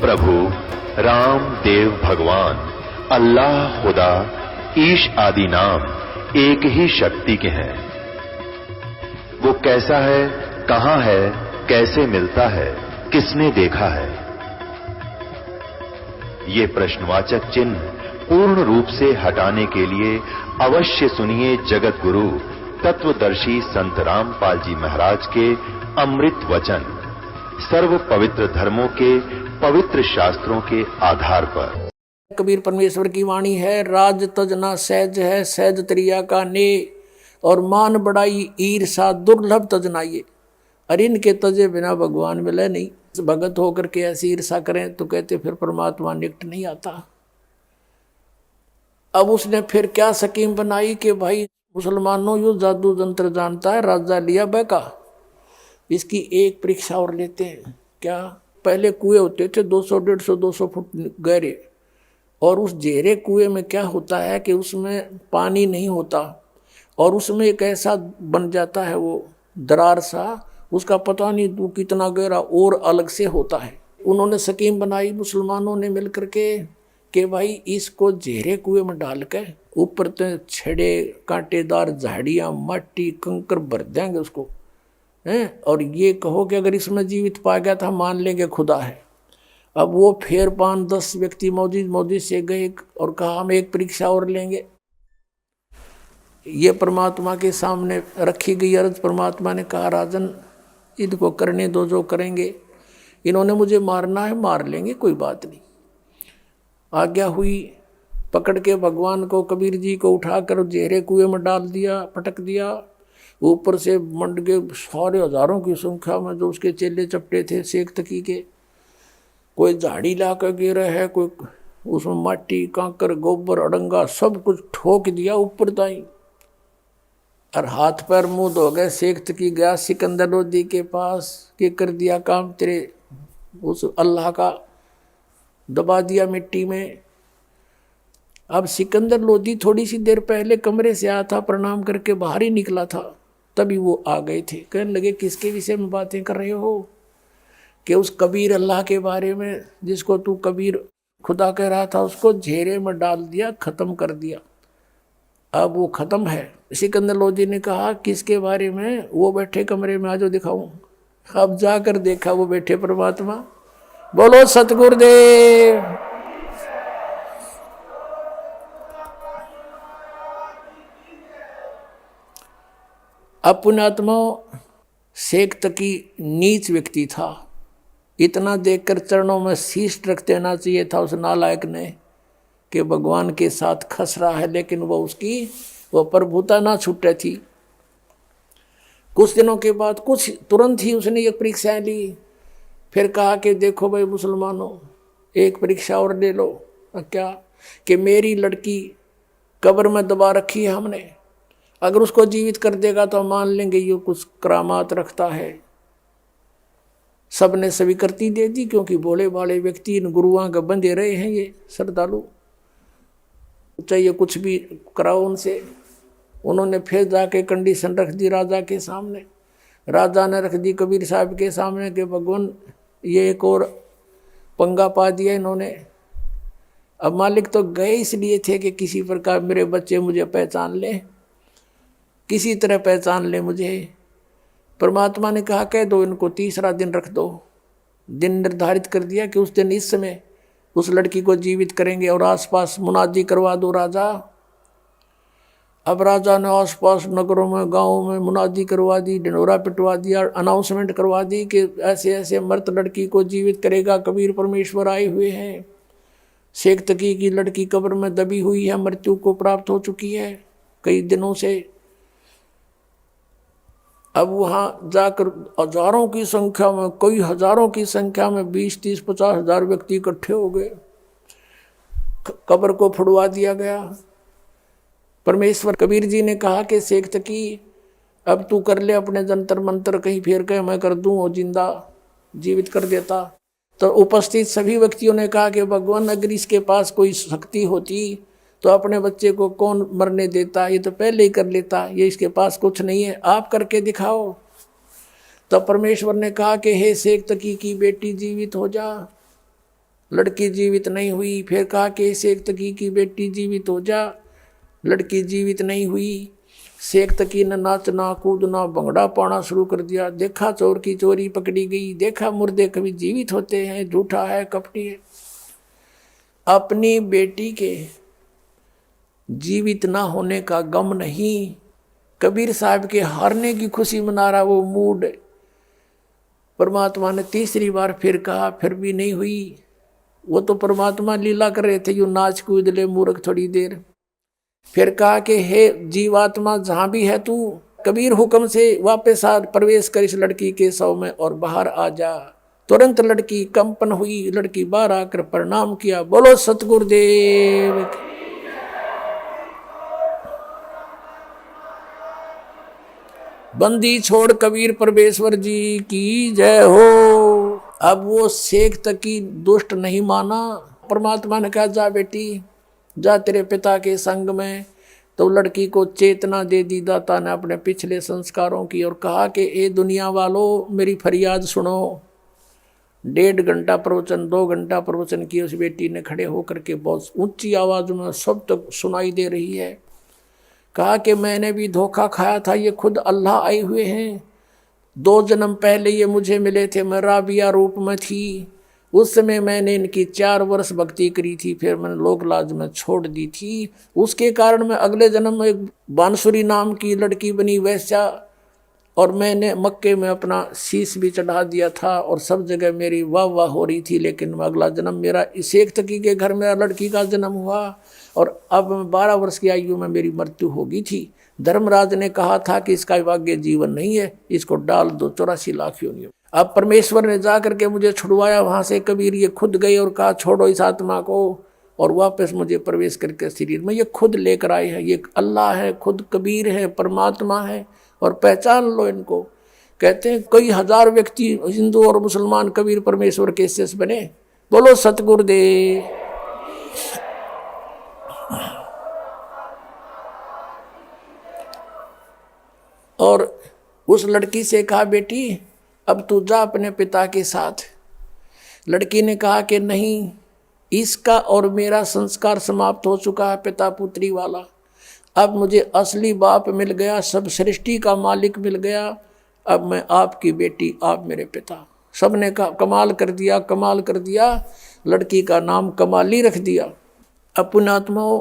प्रभु राम देव भगवान अल्लाह खुदा ईश आदि नाम एक ही शक्ति के हैं। वो कैसा है, कहां है, कैसे मिलता है, किसने देखा है? ये प्रश्नवाचक चिन्ह पूर्ण रूप से हटाने के लिए अवश्य सुनिए जगत गुरु तत्वदर्शी संत रामपाल जी महाराज के अमृत वचन, सर्व पवित्र धर्मों के पवित्र शास्त्रों के आधार पर। कबीर परमेश्वर की वाणी है, राज तजना सहज है, सहज त्रिया का ने, और मान बड़ाई ईर्षा दुर्लभ तजनाइए। अरे इनके तजे बिना भगवान मिले नहीं। भगत होकर के ऐसी ईर्षा करें तो कहते फिर परमात्मा निकट नहीं आता। अब उसने फिर क्या स्कीम बनाई कि भाई मुसलमानों यो जादू जंत्र जानता है, राजा लिया बैका, इसकी एक परीक्षा और लेते हैं। क्या? पहले कुएं होते थे 200, 150, 200 फुट गहरे, और उस गहरे कुएं में क्या होता है कि उसमें पानी नहीं होता, और उसमें एक ऐसा बन जाता है वो दरार सा, उसका पता नहीं तू कितना गहरा और अलग से होता है। उन्होंने स्कीम बनाई मुसलमानों ने मिलकर के कि भाई इसको गहरे कुएं में डाल के ऊपर तो छड़े कांटेदार झाड़ियाँ मट्टी कंकर भर देंगे उसको, हैं, और ये कहो कि अगर इसमें जीवित पा गया था मान लेंगे खुदा है। अब वो फिर 5-10 व्यक्ति मौजी से गए और कहा हम एक परीक्षा और लेंगे। ये परमात्मा के सामने रखी गई अर्ज। परमात्मा ने कहा राजन इनको करने दो जो करेंगे, इन्होंने मुझे मारना है मार लेंगे, कोई बात नहीं। आज्ञा हुई, पकड़ के भगवान को कबीर जी को उठाकर गहरे कुएं में डाल दिया, पटक दिया। ऊपर से मंड के सारे हजारों की संख्या में जो उसके चेले चपटे थे शेख तकी के, कोई झाड़ी ला कर गिरा है, कोई उसमें माटी कांकर गोबर अड़ंगा सब कुछ ठोक दिया ऊपर ताई, और हाथ पैर मुंह धो गए। शेख तकी गया सिकंदर लोधी के पास कि कर दिया काम तेरे उस अल्लाह का, दबा दिया मिट्टी में। अब सिकंदर लोधी थोड़ी सी देर पहले कमरे से आया था, प्रणाम करके बाहर ही निकला था, तभी वो आ गए थे। कहने लगे किसके विषय में बातें कर रहे हो? कि उस कबीर अल्लाह के बारे में जिसको तू कबीर खुदा कह रहा था, उसको घेरे में डाल दिया, खत्म कर दिया। अब वो खत्म है। सिकंदर लोधी ने कहा किसके बारे में? वो बैठे कमरे में, आज दिखाऊं। अब जाकर देखा वो बैठे परमात्मा। बोलो सतगुरुदेव। अब पुण्यात्मा शेख तकी नीच व्यक्ति था, इतना देखकर चरणों में शीश रख देना चाहिए था उस नालायक ने कि भगवान के साथ खस रहा है, लेकिन वो उसकी वो प्रभुता ना छूटे थी। कुछ दिनों के बाद कुछ तुरंत ही उसने एक परीक्षाएं ली। फिर कहा कि देखो भाई मुसलमानों, एक परीक्षा और ले लो। क्या? कि मेरी लड़की कब्र में दबा रखी है हमने, अगर उसको जीवित कर देगा तो मान लेंगे ये कुछ करामात रखता है। सबने स्वीकृति दे दी, क्योंकि भोले भाले व्यक्ति इन गुरुओं के बंधे रहे हैं, ये श्रद्धालु, चाहिए कुछ भी कराओ उनसे। उन्होंने फिर जाके कंडीशन रख दी राजा के सामने। राजा ने रख दी कबीर साहब के सामने कि भगवान ये एक और पंगा पा दिया इन्होंने। अब मालिक तो गए इसलिए थे कि किसी प्रकार मेरे बच्चे मुझे पहचान ले, किसी तरह पहचान ले मुझे। परमात्मा ने कहा कह दो इनको, तीसरा दिन रख दो। दिन निर्धारित कर दिया कि उस दिन इस समय उस लड़की को जीवित करेंगे, और आसपास मुनादी करवा दो राजा। अब राजा ने आसपास नगरों में गांवों में मुनादी करवा दी, ढिंढोरा पिटवा दिया, अनाउंसमेंट करवा दी कि ऐसे ऐसे मर्द लड़की को जीवित करेगा, कबीर परमेश्वर आए हुए हैं। शेख तकी की लड़की कब्र में दबी हुई है, मृत्यु को प्राप्त हो चुकी है कई दिनों से। अब वहाँ जाकर हजारों की संख्या में, कई हजारों की संख्या में 20, 30, 50 हजार व्यक्ति इकट्ठे हो गए। कब्र को फुड़वा दिया गया। परमेश्वर कबीर जी ने कहा कि शेख तकी अब तू कर ले अपने जंतर मंतर, कहीं फेर के मैं कर दूं और जिंदा जीवित कर देता। तो उपस्थित सभी व्यक्तियों ने कहा कि भगवान अगर इसके पास कोई शक्ति होती तो अपने बच्चे को कौन मरने देता, ये तो पहले ही कर लेता, ये इसके पास कुछ नहीं है, आप करके दिखाओ। तब परमेश्वर ने कहा कि हे शेख तकी की बेटी जीवित हो जा। लड़की जीवित नहीं हुई। फिर कहा कि शेख तकी की बेटी जीवित हो जा। लड़की जीवित नहीं हुई। शेख तकी ने नाचना कूदना भंगड़ा पाना शुरू कर दिया। देखा चोर की चोरी पकड़ी गई, देखा मुर्दे कभी जीवित होते हैं, झूठा है कपटी है। अपनी बेटी के जीवित ना होने का गम नहीं, कबीर साहब के हारने की खुशी मना रहा वो मूड। परमात्मा ने तीसरी बार फिर कहा, फिर भी नहीं हुई। वो तो परमात्मा लीला कर रहे थे, यूं नाच कूद ले मूर्ख थोड़ी देर। फिर कहा कि हे जीवात्मा जहां भी है तू, कबीर हुक्म से वापस आ, प्रवेश कर इस लड़की के शव में और बाहर आ जा। तुरंत लड़की कंपन हुई, लड़की बाहर आकर प्रणाम किया। बोलो सतगुरुदेव। बंदी छोड़ कबीर परमेश्वर जी की जय हो। अब वो शेख तकी दुष्ट नहीं माना। परमात्मा ने कहा जा बेटी, जा तेरे पिता के संग में। तो लड़की को चेतना दे दी दाता ने अपने पिछले संस्कारों की, और कहा कि ए दुनिया वालों मेरी फरियाद सुनो। 1.5 घंटा प्रवचन, 2 घंटा प्रवचन की उस बेटी ने खड़े होकर के बहुत ऊंची आवाज में सब तक सुनाई दे रही है। कहा कि मैंने भी धोखा खाया था, ये खुद अल्लाह आए हुए हैं। 2 जन्म पहले ये मुझे मिले थे, मैं राबिया रूप में थी। उस समय मैंने इनकी 4 वर्ष भक्ति करी थी, फिर मैंने लोक लाज में छोड़ दी थी। उसके कारण मैं अगले जन्म में एक बांसुरी नाम की लड़की बनी वैश्या, और मैंने मक्के में अपना शीश भी चढ़ा दिया था और सब जगह मेरी वाह वाह हो रही थी। लेकिन अगला जन्म मेरा शेख तकी के घर में लड़की का जन्म हुआ, और अब 12 वर्ष की आयु में मेरी मृत्यु हो गई थी। धर्मराज ने कहा था कि इसका भाग्य जीवन नहीं है, इसको डाल दो 84 लाख योनियों। अब परमेश्वर ने जा करके मुझे छुड़वाया वहां से। कबीर ये खुद गए और कहा छोड़ो इस आत्मा को, और वापस मुझे प्रवेश करके शरीर में ये खुद लेकर आए हैं। ये अल्लाह है, खुद कबीर है, परमात्मा है, और पहचान लो इनको। कहते हैं कई हजार व्यक्ति हिंदू और मुसलमान कबीर परमेश्वर के शिष्य बने। बोलो सतगुरुदेव। और उस लड़की से कहा बेटी अब तू जा अपने पिता के साथ। लड़की ने कहा कि नहीं, इसका और मेरा संस्कार समाप्त हो चुका है पिता पुत्री वाला। अब मुझे असली बाप मिल गया, सब सृष्टि का मालिक मिल गया। अब मैं आपकी बेटी, आप मेरे पिता। सबने कहा कमाल कर दिया, कमाल कर दिया। लड़की का नाम कमाली रख दिया। पुण्यात्माओं,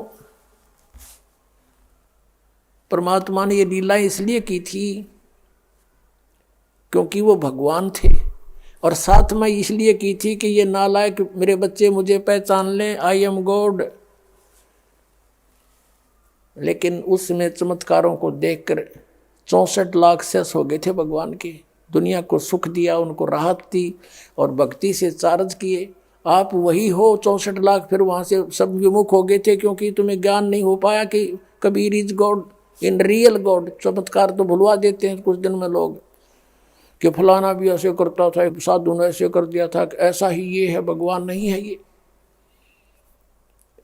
परमात्मा ने ये लीला इसलिए की थी क्योंकि वो भगवान थे, और साथ में इसलिए की थी कि ये नालायक मेरे बच्चे मुझे पहचान लें, आई एम गॉड। लेकिन उसमें चमत्कारों को देखकर 64 लाख शेष हो गए थे भगवान के। दुनिया को सुख दिया, उनको राहत दी, और भक्ति से चार्ज किए। आप वही हो 64 लाख, फिर वहाँ से सब विमुख हो गए थे क्योंकि तुम्हें ज्ञान नहीं हो पाया कि Kabir is God in real God. चमत्कार तो भुलवा देते हैं कुछ दिन में लोग कि फलाना भी ऐसे करता था, साधु ने ऐसे कर दिया था, ऐसा ही ये है, भगवान नहीं है ये।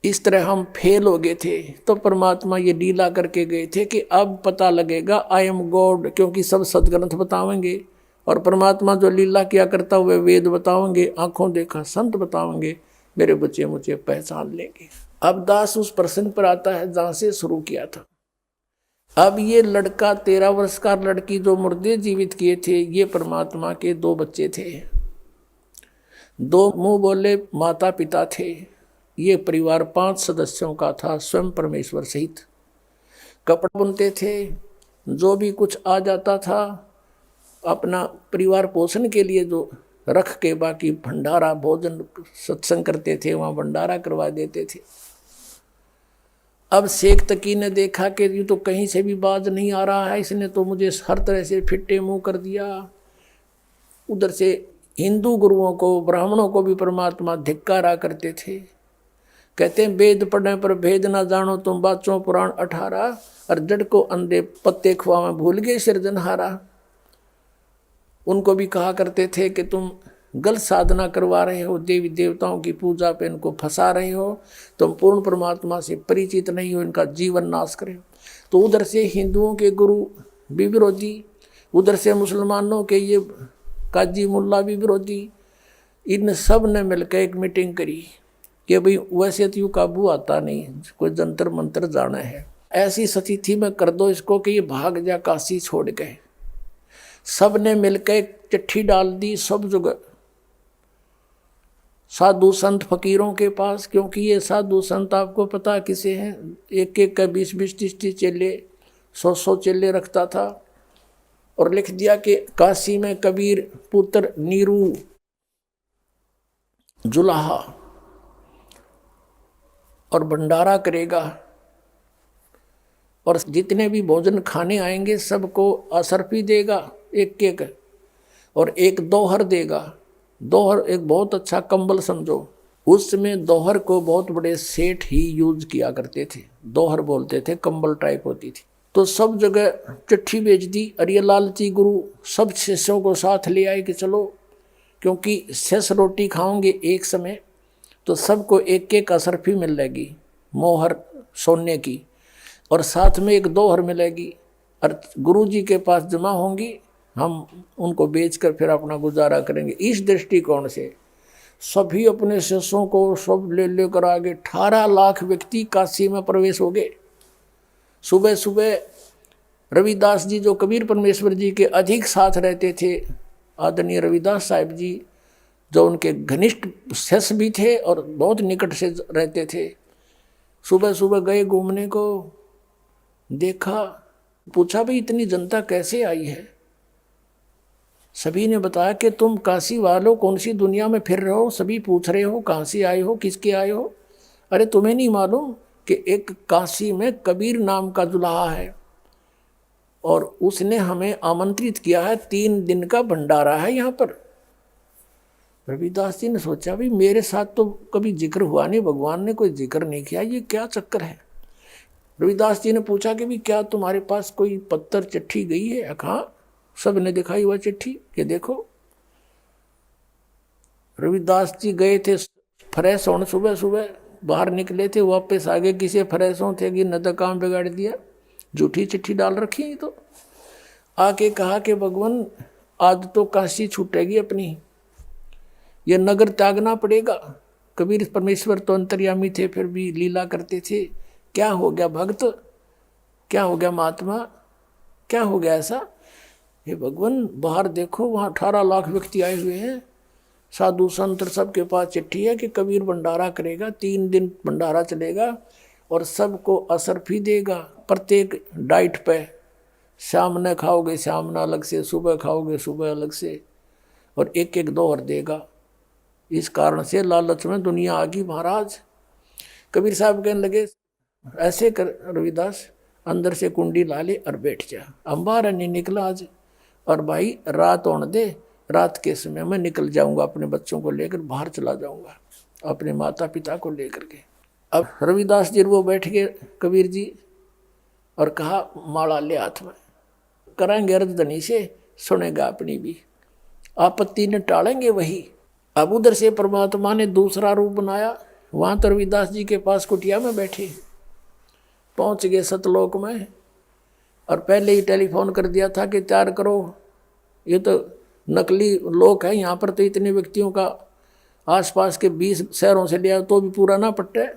इस तरह हम फेल हो गए थे। तो परमात्मा ये लीला करके गए थे कि अब पता लगेगा आई एम गॉड, क्योंकि सब सदग्रंथ बतावेंगे, और परमात्मा जो लीला किया करता हुए वेद बताओगे, आंखों देखा संत बताओगे, मेरे बच्चे मुझे पहचान लेंगे। अब दास उस प्रश्न पर आता है जहां से शुरू किया था। अब ये लड़का 13 वर्ष का, लड़की जो मुर्दे जीवित किए थे, ये परमात्मा के 2 बच्चे थे। 2 मुंह बोले माता पिता थे। ये परिवार 5 सदस्यों का था, स्वयं परमेश्वर सहित। कपड़ा बुनते थे, जो भी कुछ आ जाता था अपना परिवार पोषण के लिए जो रख के, बाकी भंडारा भोजन सत्संग करते थे, वहाँ भंडारा करवा देते थे। अब शेख तकी ने देखा कि ये तो कहीं से भी बाज नहीं आ रहा है, इसने तो मुझे हर तरह से फिट्टे मुंह कर दिया। उधर से हिंदू गुरुओं को, ब्राह्मणों को भी परमात्मा धिक्कारा करते थे। कहते हैं वेद पढ़ने पर भेद ना जानो तुम, बाचों पुराण 18, और जड़ को अंधे पत्ते खुआ में भूल गए सिरजनहारा। उनको भी कहा करते थे कि तुम गलत साधना करवा रहे हो, देवी देवताओं की पूजा पे इनको फंसा रहे हो, तुम पूर्ण परमात्मा से परिचित नहीं हो, इनका जीवन नाश करे। तो उधर से हिंदुओं के गुरु भी विरोधी, उधर से मुसलमानों के ये काजी मुल्ला भी विरोधी। इन सब ने मिलकर एक मीटिंग करी कि भाई वैसे तो यूँ काबू आता नहीं, कोई जंतर मंत्र जाना है, ऐसी स्थिति में कर दो इसको कि ये भाग जा काशी छोड़ गए। सब ने मिलकर एक चिट्ठी डाल दी सब जगह साधु संत फकीरों के पास, क्योंकि ये साधु संत आपको पता किसे हैं, एक एक का 20-20 30 चेले 100-100 चेले रखता था। और लिख दिया कि काशी में कबीर पुत्र नीरू जुलाहा और भंडारा करेगा, और जितने भी भोजन खाने आएंगे सबको असरफी देगा एक एक, और एक दोहर देगा। दोहर एक बहुत अच्छा कंबल समझो, उसमें दोहर को बहुत बड़े सेठ ही यूज किया करते थे, दोहर बोलते थे, कंबल टाइप होती थी। तो सब जगह चिट्ठी भेज दी। और ये लालची गुरु सब शिष्यों को साथ ले आए कि चलो, क्योंकि शेष रोटी खाओगे एक समय तो सबको एक एक असरफी मिलेगी मोहर सोने की, और साथ में एक दोहर मिलेगी, और गुरु जी के पास जमा होंगी, हम उनको बेचकर फिर अपना गुजारा करेंगे। इस दृष्टिकोण से सभी अपने शिष्यों को सब ले लेकर आगे 18 लाख व्यक्ति काशी में प्रवेश हो गए। सुबह सुबह रविदास जी जो कबीर परमेश्वर जी के अधिक साथ रहते थे, आदरणीय रविदास साहिब जी जो उनके घनिष्ठ शिष्य भी थे और बहुत निकट से रहते थे, सुबह सुबह गए घूमने को, देखा, पूछा भाई इतनी जनता कैसे आई है। सभी ने बताया कि तुम काशी वालों कौन सी दुनिया में फिर रहे हो, सभी पूछ रहे हो कहाँ से आए हो, किसके आए हो। अरे तुम्हें नहीं मालूम कि एक काशी में कबीर नाम का दुल्हा है और उसने हमें आमंत्रित किया है, 3 दिन का भंडारा है यहाँ पर। रविदास जी ने सोचा भाई मेरे साथ तो कभी जिक्र हुआ नहीं, भगवान ने कोई जिक्र नहीं किया, ये क्या चक्कर है। रविदास जी ने पूछा कि भाई क्या तुम्हारे पास कोई पत्थर चिट्ठी गई है। कहाँ, सब ने दिखाई हुआ चिट्ठी कि देखो। रविदास जी गए थे फ्रेश होने, सुबह सुबह बाहर निकले थे, वापस आगे किसी फ्रेश हो थे कि न तो काम बिगाड़ दिया, झूठी चिट्ठी डाल रखी है। तो आके कहा कि भगवान आज तो काशी छूटेगी अपनी, ये नगर त्यागना पड़ेगा। कबीर परमेश्वर तो अंतर्यामी थे, फिर भी लीला करते थे। क्या हो गया भक्त, क्या हो गया महात्मा, क्या हो गया ऐसा। हे भगवान बाहर देखो, वहाँ 18 लाख व्यक्ति आए हुए हैं, साधु संत सबके पास चिट्ठी है कि कबीर भंडारा करेगा, 3 दिन भंडारा चलेगा और सबको असरफी देगा प्रत्येक डाइट पे। शाम ने खाओगे शाम ने अलग से, सुबह खाओगे सुबह अलग से, और एक एक दोहर देगा। इस कारण से लालच में दुनिया आ गई महाराज। कबीर साहब कहने लगे ऐसे कर रविदास, अंदर से कुंडी ला ले और बैठ जा। अंबार नहीं निकला आज, और भाई रात होने दे, रात के समय मैं निकल जाऊंगा, अपने बच्चों को लेकर बाहर चला जाऊंगा, अपने माता पिता को लेकर के। अब रविदास जी वो बैठ गए कबीर जी और कहा माला ले हाथ में, कराएंगे अर्धधनी से, सुनेगा अपनी भी, आपत्ति ने टालेंगे वही। अब उधर से परमात्मा ने दूसरा रूप बनाया, वहाँ तो रविदास जी के पास कुटिया में बैठे, पहुँच गए सतलोक में, और पहले ही टेलीफोन कर दिया था कि तैयार करो, ये तो नकली लोक है, यहाँ पर तो इतने व्यक्तियों का आसपास के 20 शहरों से लिया तो भी पूरा ना पट्टे।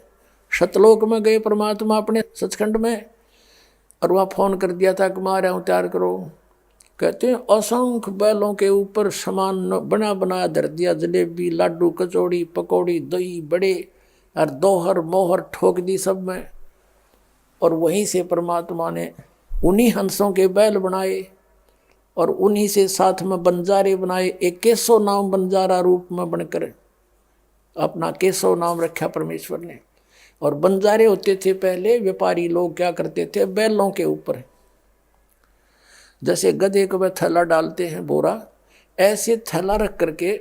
सतलोक में गए परमात्मा अपने सचखंड में, और वहाँ फ़ोन कर दिया था कि मैं आ रहा हूँ तैयार करो। कहते हैं असंख्य बैलों के ऊपर सामान बना बनाया धर दिया, जलेबी लाडू कचौड़ी पकौड़ी दही बड़े और दोहर मोहर ठोक दी सब में। और वहीं से परमात्मा ने उन्हीं हंसों के बैल बनाए और उन्हीं से साथ में बंजारे बनाए। एक केशव नाम बंजारा रूप में बनकर अपना केशव नाम रखा परमेश्वर ने। और बंजारे होते थे पहले व्यापारी लोग, क्या करते थे बैलों के ऊपर, जैसे गधे को वे थैला डालते हैं बोरा, ऐसे थैला रख करके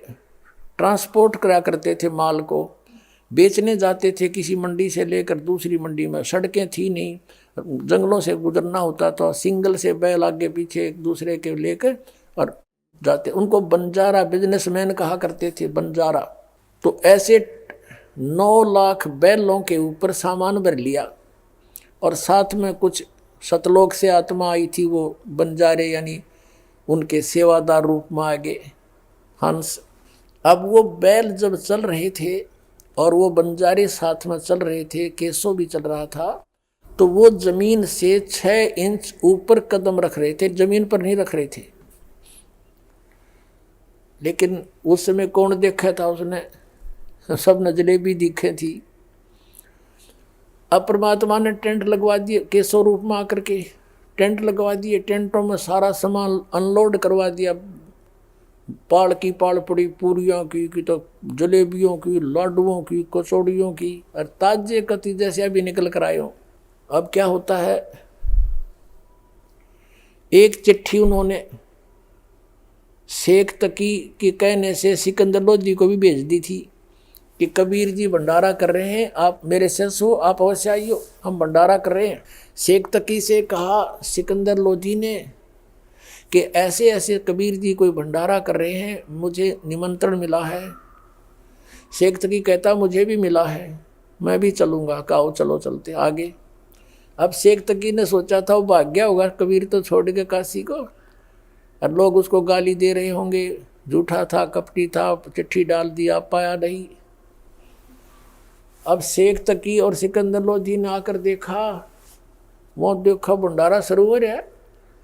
ट्रांसपोर्ट करा करते थे माल को, बेचने जाते थे किसी मंडी से लेकर दूसरी मंडी में। सड़कें थी नहीं, जंगलों से गुजरना होता था, सिंगल से बैल आगे पीछे एक दूसरे के लेकर और जाते। उनको बंजारा बिजनेसमैन कहा करते थे, बंजारा। तो ऐसे 9 लाख बैलों के ऊपर सामान भर लिया, और साथ में कुछ सतलोक से आत्मा आई थी, वो बंजारे यानी उनके सेवादार रूप में आ गए हंस। अब वो बैल जब चल रहे थे और वो बंजारे साथ में चल रहे थे, केसो भी चल रहा था, तो वो जमीन से 6 इंच ऊपर कदम रख रहे थे, जमीन पर नहीं रख रहे थे। लेकिन उस समय कौन देखा था उसने, सब न जलेबी दिखे थी। अब परमात्मा ने टेंट लगवा दिए, केसो रूप में आकर के टेंट लगवा दिए, टेंटों में सारा सामान अनलोड करवा दिया। पाल की पाल पड़ी, पूरियों की तो जलेबियों की, लाडुओं की, कचौड़ियों की, और ताजे कति जैसे अभी निकल कर आए हो। अब क्या होता है, एक चिट्ठी उन्होंने शेख तकी के कहने से सिकंदर लोधी को भी भेज दी थी कि कबीर जी भंडारा कर रहे हैं, आप मेरे शिष्य हो, आप अवश्य आइयो, हम भंडारा कर रहे हैं। शेख तकी से कहा सिकंदर लोधी ने कि ऐसे ऐसे कबीर जी कोई भंडारा कर रहे हैं, मुझे निमंत्रण मिला है। शेख तकी कहता मुझे भी मिला है, मैं भी चलूँगा। कहो चलो चलते आगे। अब शेख तकी ने सोचा था वो भाग गया होगा कबीर तो छोड़ के काशी को, और लोग उसको गाली दे रहे होंगे, झूठा था, कपटी था, चिट्ठी डाल दिया, पाया नहीं। अब शेख तकी और सिकंदर लोधी ने आकर देखा, वो देखा भंडारा सरोवर है,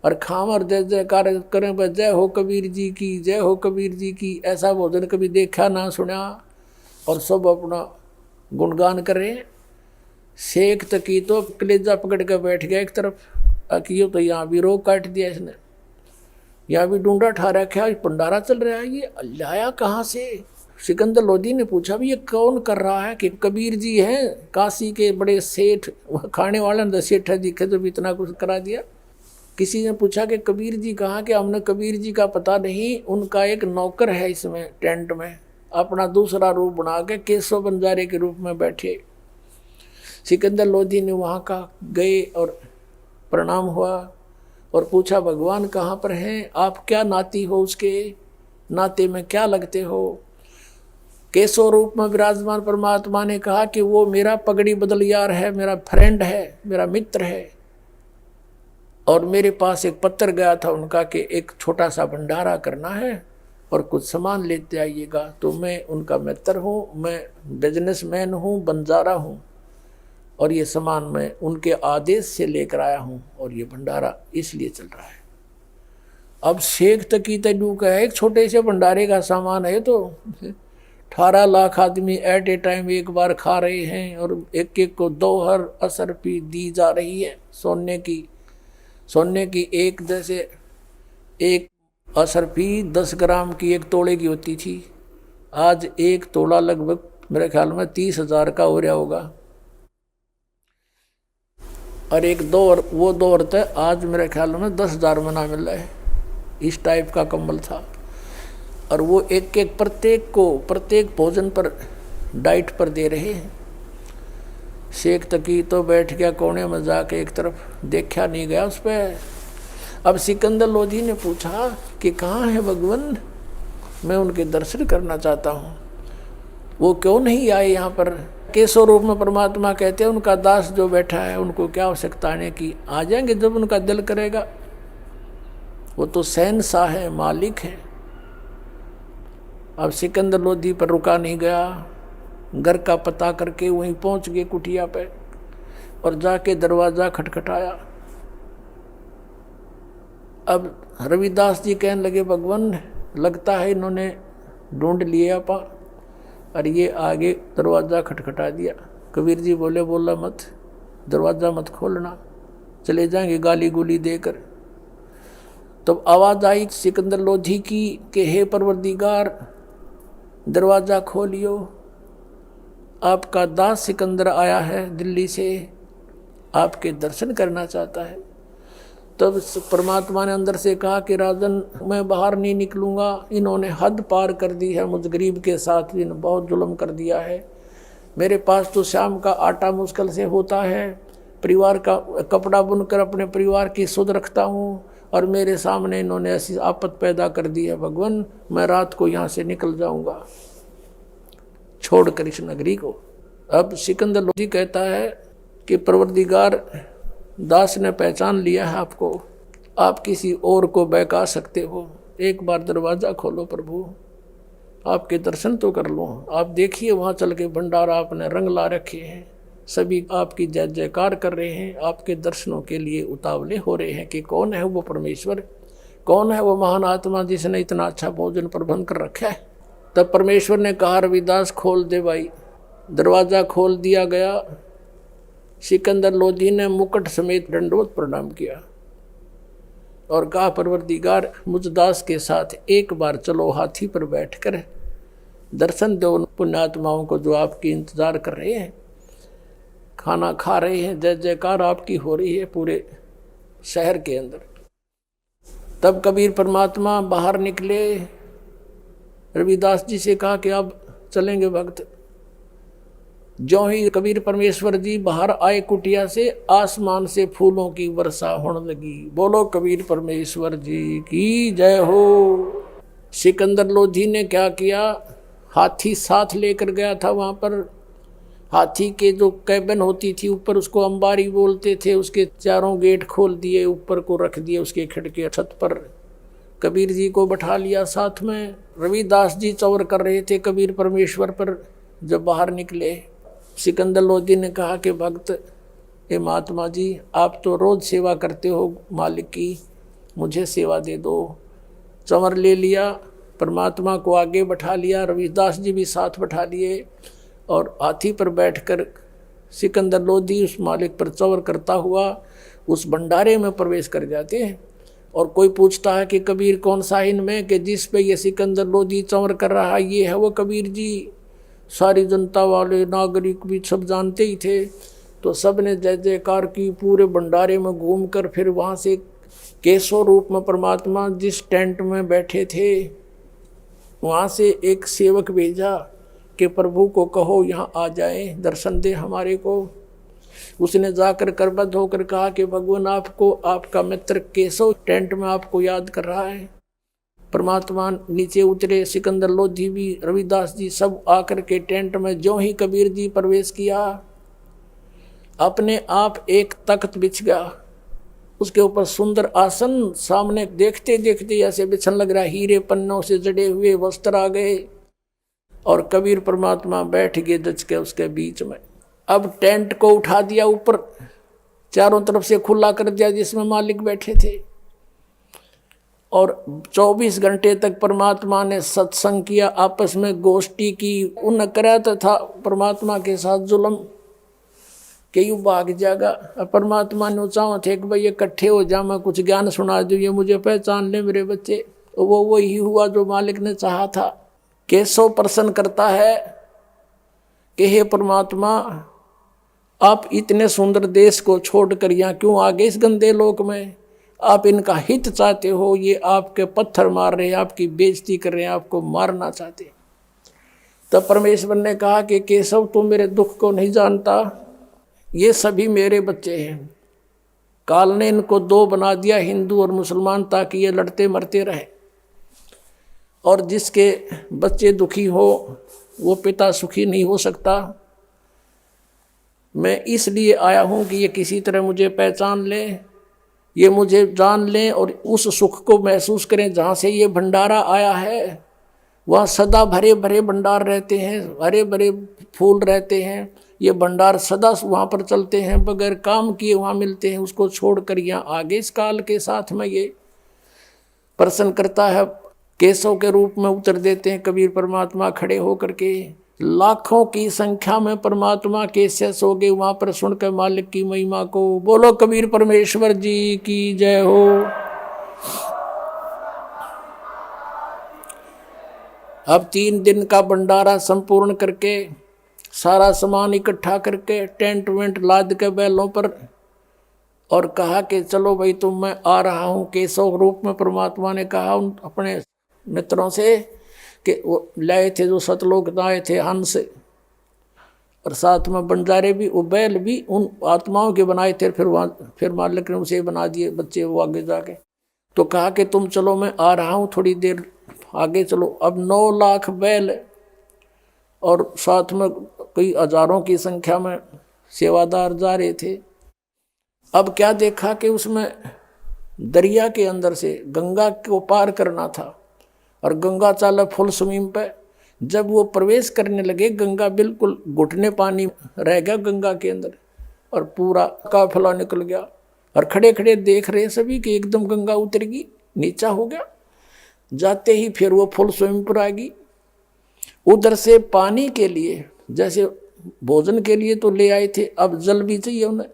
और खाम और जय जयकार करें, बस जय हो कबीर जी की, जय हो कबीर जी की। ऐसा भोजन कभी देखा ना सुना, और सब अपना गुणगान करें। शेख तकी तो कलेजा पकड़ कर बैठ गया एक तरफ, अकियो तो यहाँ भी रोक काट दिया इसने, यहाँ भी ढूंढा ठा रखा, भंडारा चल रहा है, ये लाया कहाँ से। सिकंदर लोधी ने पूछा भी ये कौन कर रहा है, कि कबीर जी हैं, काशी के बड़े सेठ, खाने वाले सेठ दिखे तो भी इतना कुछ करा दिया। किसी ने पूछा कि कबीर जी कहाँ, कि हमने कबीर जी का पता नहीं, उनका एक नौकर है इसमें टेंट में, अपना दूसरा रूप बना के केशव बंजारे के रूप में बैठे। सिकंदर लोधी ने वहाँ का गए और प्रणाम हुआ और पूछा भगवान कहाँ पर हैं, आप क्या नाती हो, उसके नाते में क्या लगते हो। केशव रूप में विराजमान परमात्मा ने कहा कि वो मेरा पगड़ी बदलियार है, मेरा फ्रेंड है, मेरा मित्र है, और मेरे पास एक पत्र गया था उनका कि एक छोटा सा भंडारा करना है और कुछ सामान लेते आइएगा। तो मैं उनका मित्र हूँ, मैं बिजनेसमैन हूँ, बंजारा हूँ, और ये सामान मैं उनके आदेश से लेकर आया हूँ, और ये भंडारा इसलिए चल रहा है। अब शेख तकी तैयू का एक छोटे से भंडारे का सामान है, तो 18 लाख आदमी एट ए टाइम एक बार खा रहे हैं, और एक एक को 2 हर असरफी दी जा रही है सोने की एक, जैसे एक असरफी 10 ग्राम की 1 तोले की होती थी, आज 1 तोला लगभग मेरे ख्याल में 30,000 का हो रहा होगा। और एक वो 2 औरतें आज मेरे ख्याल में 10,000 में ना मिल रहा है, इस टाइप का कंबल था। और वो एक एक प्रत्येक भोजन पर डाइट पर दे रहे हैं। शेख तकी तो बैठ गया कोने में जाके एक तरफ, देखा नहीं गया उस पर। अब सिकंदर लोधी ने पूछा कि कहाँ है भगवान, मैं उनके दर्शन करना चाहता हूँ, वो क्यों नहीं आए यहाँ पर। केशव रूप में परमात्मा कहते हैं उनका दास जो बैठा है, उनको क्या आवश्यकता आने की, आ जाएंगे जब उनका दिल करेगा, वो तो शहंशाह है, मालिक है। अब सिकंदर लोधी पर रुका नहीं गया, घर का पता करके वहीं पहुंच गए कुटिया पे, और जाके दरवाज़ा खटखटाया। अब रविदास जी कहने लगे भगवान लगता है इन्होंने ढूंढ लिया पा, और ये आगे दरवाज़ा खटखटा दिया। कबीर जी बोले बोला मत, दरवाज़ा मत खोलना, चले जाएंगे गाली गुली देकर। तब आवाज़ आई सिकंदर लोधी की कि हे परवरदिगार दरवाज़ा खोलियो, आपका दास सिकंदर आया है दिल्ली से, आपके दर्शन करना चाहता है। तब परमात्मा ने अंदर से कहा कि राजन मैं बाहर नहीं निकलूँगा, इन्होंने हद पार कर दी है, मुझ गरीब के साथ इन्होंने बहुत जुल्म कर दिया है। मेरे पास तो शाम का आटा मुश्किल से होता है, परिवार का कपड़ा बुनकर अपने परिवार की सुध रखता हूँ, और मेरे सामने इन्होंने ऐसी आफत पैदा कर दी है। भगवान मैं रात को यहाँ से निकल जाऊँगा छोड़कर इस नगरी को। अब सिकंदर लोधी कहता है कि परवरदिगार दास ने पहचान लिया है आपको, आप किसी और को बहका सकते हो, एक बार दरवाज़ा खोलो प्रभु। आपके दर्शन तो कर लूँ। आप देखिए वहाँ चल के भंडारा आपने रंग ला रखे हैं, सभी आपकी जय जयकार कर रहे हैं, आपके दर्शनों के लिए उतावले हो रहे हैं कि कौन है वो परमेश्वर, कौन है वो महान आत्मा जिसने इतना अच्छा भोजन प्रबंध कर रखा है। तब परमेश्वर ने कहा, रविदास खोल दे भाई। दरवाज़ा खोल दिया गया। सिकंदर लोधी ने मुकुट समेत दंडवत प्रणाम किया और कहा, परवरदिगार मुझ दास के साथ एक बार चलो हाथी पर बैठकर दर्शन दो उन पुण्यात्माओं को जो आपकी इंतजार कर रहे हैं, खाना खा रहे हैं, जय जयकार आपकी हो रही है पूरे शहर के अंदर। तब कबीर परमात्मा बाहर निकले, रविदास जी से कहा कि अब चलेंगे भक्त। जो ही कबीर परमेश्वर जी बाहर आए कुटिया से, आसमान से फूलों की वर्षा होने लगी। बोलो कबीर परमेश्वर जी की जय हो। सिकंदर लोधी ने क्या किया, हाथी साथ लेकर गया था। वहाँ पर हाथी के जो कैबिन होती थी ऊपर, उसको अंबारी बोलते थे, उसके चारों गेट खोल दिए, ऊपर को रख दिए उसके खिड़के छत पर। कबीर जी को बैठा लिया साथ में। रविदास जी चौर कर रहे थे कबीर परमेश्वर पर। जब बाहर निकले, सिकंदर लोधी ने कहा कि भक्त हे महात्मा जी, आप तो रोज सेवा करते हो मालिक की, मुझे सेवा दे दो। चंवर ले लिया, परमात्मा को आगे बैठा लिया, रविदास जी भी साथ बैठा लिए और हाथी पर बैठकर सिकंदर लोधी उस मालिक पर चंवर करता हुआ उस भंडारे में प्रवेश कर जाते हैं। और कोई पूछता है कि कबीर कौन सा इनमें, कि जिस पे ये सिकंदर लोधी चंवर कर रहा है ये है वो कबीर जी। सारी जनता वाले नागरिक भी सब जानते ही थे। तो सब ने जय जयकार की, पूरे भंडारे में घूमकर फिर वहाँ से केशव रूप में परमात्मा जिस टेंट में बैठे थे वहाँ से एक सेवक भेजा कि प्रभु को कहो यहाँ आ जाए, दर्शन दे हमारे को। उसने जाकर करबद्ध होकर कहा कि भगवान आपको, आपका मित्र केशव टेंट में आपको याद कर रहा है। परमात्मा नीचे उतरे, सिकंदर लोधी भी, रविदास जी सब आकर के टेंट में। जो ही कबीर जी प्रवेश किया, अपने आप एक तख्त बिछ गया, उसके ऊपर सुंदर आसन, सामने देखते देखते ऐसे बिछन लग रहा, हीरे पन्नों से जड़े हुए वस्त्र आ गए और कबीर परमात्मा बैठ गए दच के उसके बीच में। अब टेंट को उठा दिया ऊपर, चारों तरफ से खुला कर दिया जिसमें मालिक बैठे थे, और 24 घंटे तक परमात्मा ने सत्संग किया, आपस में गोष्ठी की। उन करा था परमात्मा के साथ जुल्म कि यू भाग जाएगा। परमात्मा ने चाहो थे कि भाई इकट्ठे हो जा, मैं कुछ ज्ञान सुना दूँ, ये मुझे पहचान ले मेरे बच्चे। वो वही हुआ जो मालिक ने चाहा था। केशव प्रसन्न करता है कि हे परमात्मा, आप इतने सुंदर देश को छोड़कर यहाँ क्यों आ गए इस गंदे लोक में? आप इनका हित चाहते हो, ये आपके पत्थर मार रहे हैं, आपकी बेइज्जती कर रहे हैं, आपको मारना चाहते। तब परमेश्वर ने कहा कि केशव तू मेरे दुख को नहीं जानता, ये सभी मेरे बच्चे हैं। काल ने इनको दो बना दिया, हिंदू और मुसलमान, ताकि ये लड़ते मरते रहें। और जिसके बच्चे दुखी हो वो पिता सुखी नहीं हो सकता। मैं इसलिए आया हूँ कि ये किसी तरह मुझे पहचान लें, ये मुझे जान लें और उस सुख को महसूस करें जहाँ से ये भंडारा आया है। वहाँ सदा भरे भरे भंडार रहते हैं, हरे भरे फूल रहते हैं। ये भंडार सदा वहाँ पर चलते हैं, बगैर काम किए वहाँ मिलते हैं। उसको छोड़कर यहाँ आगे इस काल के साथ में ये प्रसन्न करता है। केशव के रूप में उतर देते हैं कबीर परमात्मा खड़े होकर के। लाखों की संख्या में परमात्मा के शेष हो गए वहाँ पर सुनकर मालिक की महिमा को। बोलो कबीर परमेश्वर जी की जय हो। अब 3 दिन का भंडारा संपूर्ण करके, सारा सामान इकट्ठा करके, टेंट वेंट लाद के बैलों पर, और कहा कि चलो भाई तुम, मैं आ रहा हूँ। केशव रूप में परमात्मा ने कहा उन अपने मित्रों से कि वो लाए थे जो सतलोक आए थे हंस, और साथ में बंजारे भी, वो बैल भी उन आत्माओं के बनाए थे। फिर मालिक ने उसे बना दिए बच्चे वो आगे जाके। तो कहा कि तुम चलो, मैं आ रहा हूँ, थोड़ी देर आगे चलो। अब 9 लाख बैल और साथ में कई हजारों की संख्या में सेवादार जा रहे थे। अब क्या देखा कि उसमें दरिया के अंदर से गंगा को पार करना था, और गंगा चाल फुल स्विम पे, जब वो प्रवेश करने लगे, गंगा बिल्कुल घुटने पानी रह गया गंगा के अंदर, और पूरा काफिला निकल गया। और खड़े खड़े देख रहे सभी कि एकदम गंगा उतरेगी, नीचा हो गया। जाते ही फिर वो फुल स्वयं पर आ गई। उधर से पानी के लिए, जैसे भोजन के लिए तो ले आए थे, अब जल भी चाहिए उन्हें।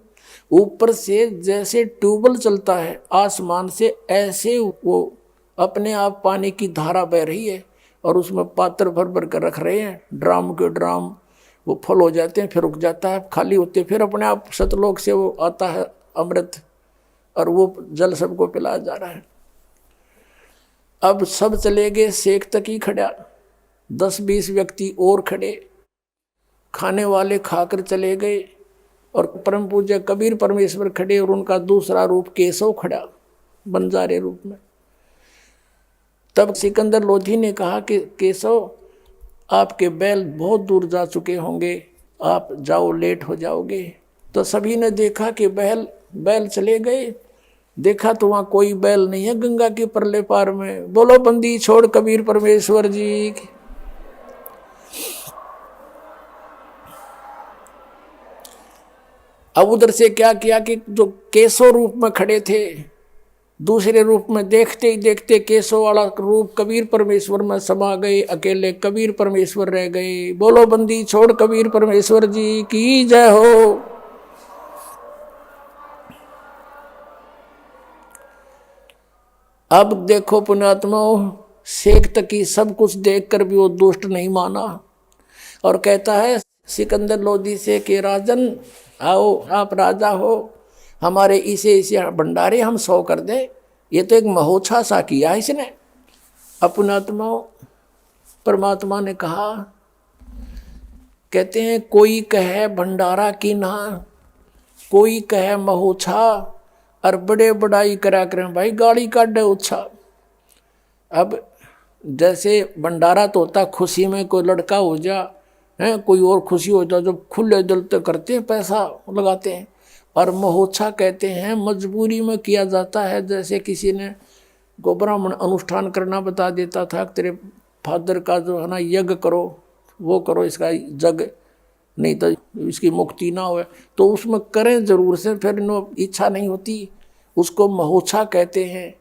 ऊपर से जैसे ट्यूबवेल चलता है आसमान से, ऐसे वो अपने आप पानी की धारा बह रही है, और उसमें पात्र भर भर कर रख रहे हैं, ड्राम के ड्राम। वो फुल हो जाते हैं, फिर रुक जाता है, खाली होते, फिर अपने आप सतलोक से वो आता है अमृत, और वो जल सबको पिलाया जा रहा है। अब सब चले गए, शेख तक ही खड़ा, 10-20 व्यक्ति और खड़े, खाने वाले खाकर चले गए, और परम पूज्य कबीर परमेश्वर खड़े, और उनका दूसरा रूप केशव खड़ा बंजारे रूप में। तब सिकंदर लोधी ने कहा कि केशव, आपके बैल बहुत दूर जा चुके होंगे, आप जाओ, लेट हो जाओगे। तो सभी ने देखा कि बैल चले गए। देखा तो वहाँ कोई बैल नहीं है गंगा के परले पार में। बोलो बंदी छोड़ कबीर परमेश्वर जी की। अब उधर से क्या किया कि जो केशव रूप में खड़े थे, दूसरे रूप में देखते ही देखते केशव वाला रूप कबीर परमेश्वर में समा गए, अकेले कबीर परमेश्वर रह गए। बोलो बंदी छोड़ कबीर परमेश्वर जी की जय हो। अब देखो पुण्यात्माओं, शेख तकी सब कुछ देखकर भी वो दुष्ट नहीं माना, और कहता है सिकंदर लोधी से कि राजन आओ, आप राजा हो, हमारे इसे भंडारे हम 100 कर दें। ये तो एक महोत्सव सा किया है इसने। अपनात्माओं, परमात्मा ने कहा, कहते हैं कोई कहे भंडारा की ना, कोई कहे महोत्सव, और बड़े बड़ाई करा करें भाई, गाड़ी काटे उत्साह। अब जैसे भंडारा तो होता खुशी में, कोई लड़का हो जा है, कोई और खुशी हो जाए, जब खुले दिल से करते हैं, पैसा लगाते हैं। और महोत्सव कहते हैं मजबूरी में किया जाता है। जैसे किसी ने को ब्राह्मण अनुष्ठान करना बता देता था, तेरे फादर का जो है ना यज्ञ करो, वो करो, इसका जग नहीं तो इसकी मुक्ति ना हो, तो उसमें करें जरूर से, फिर नो इच्छा नहीं होती, उसको महोत्सव कहते हैं।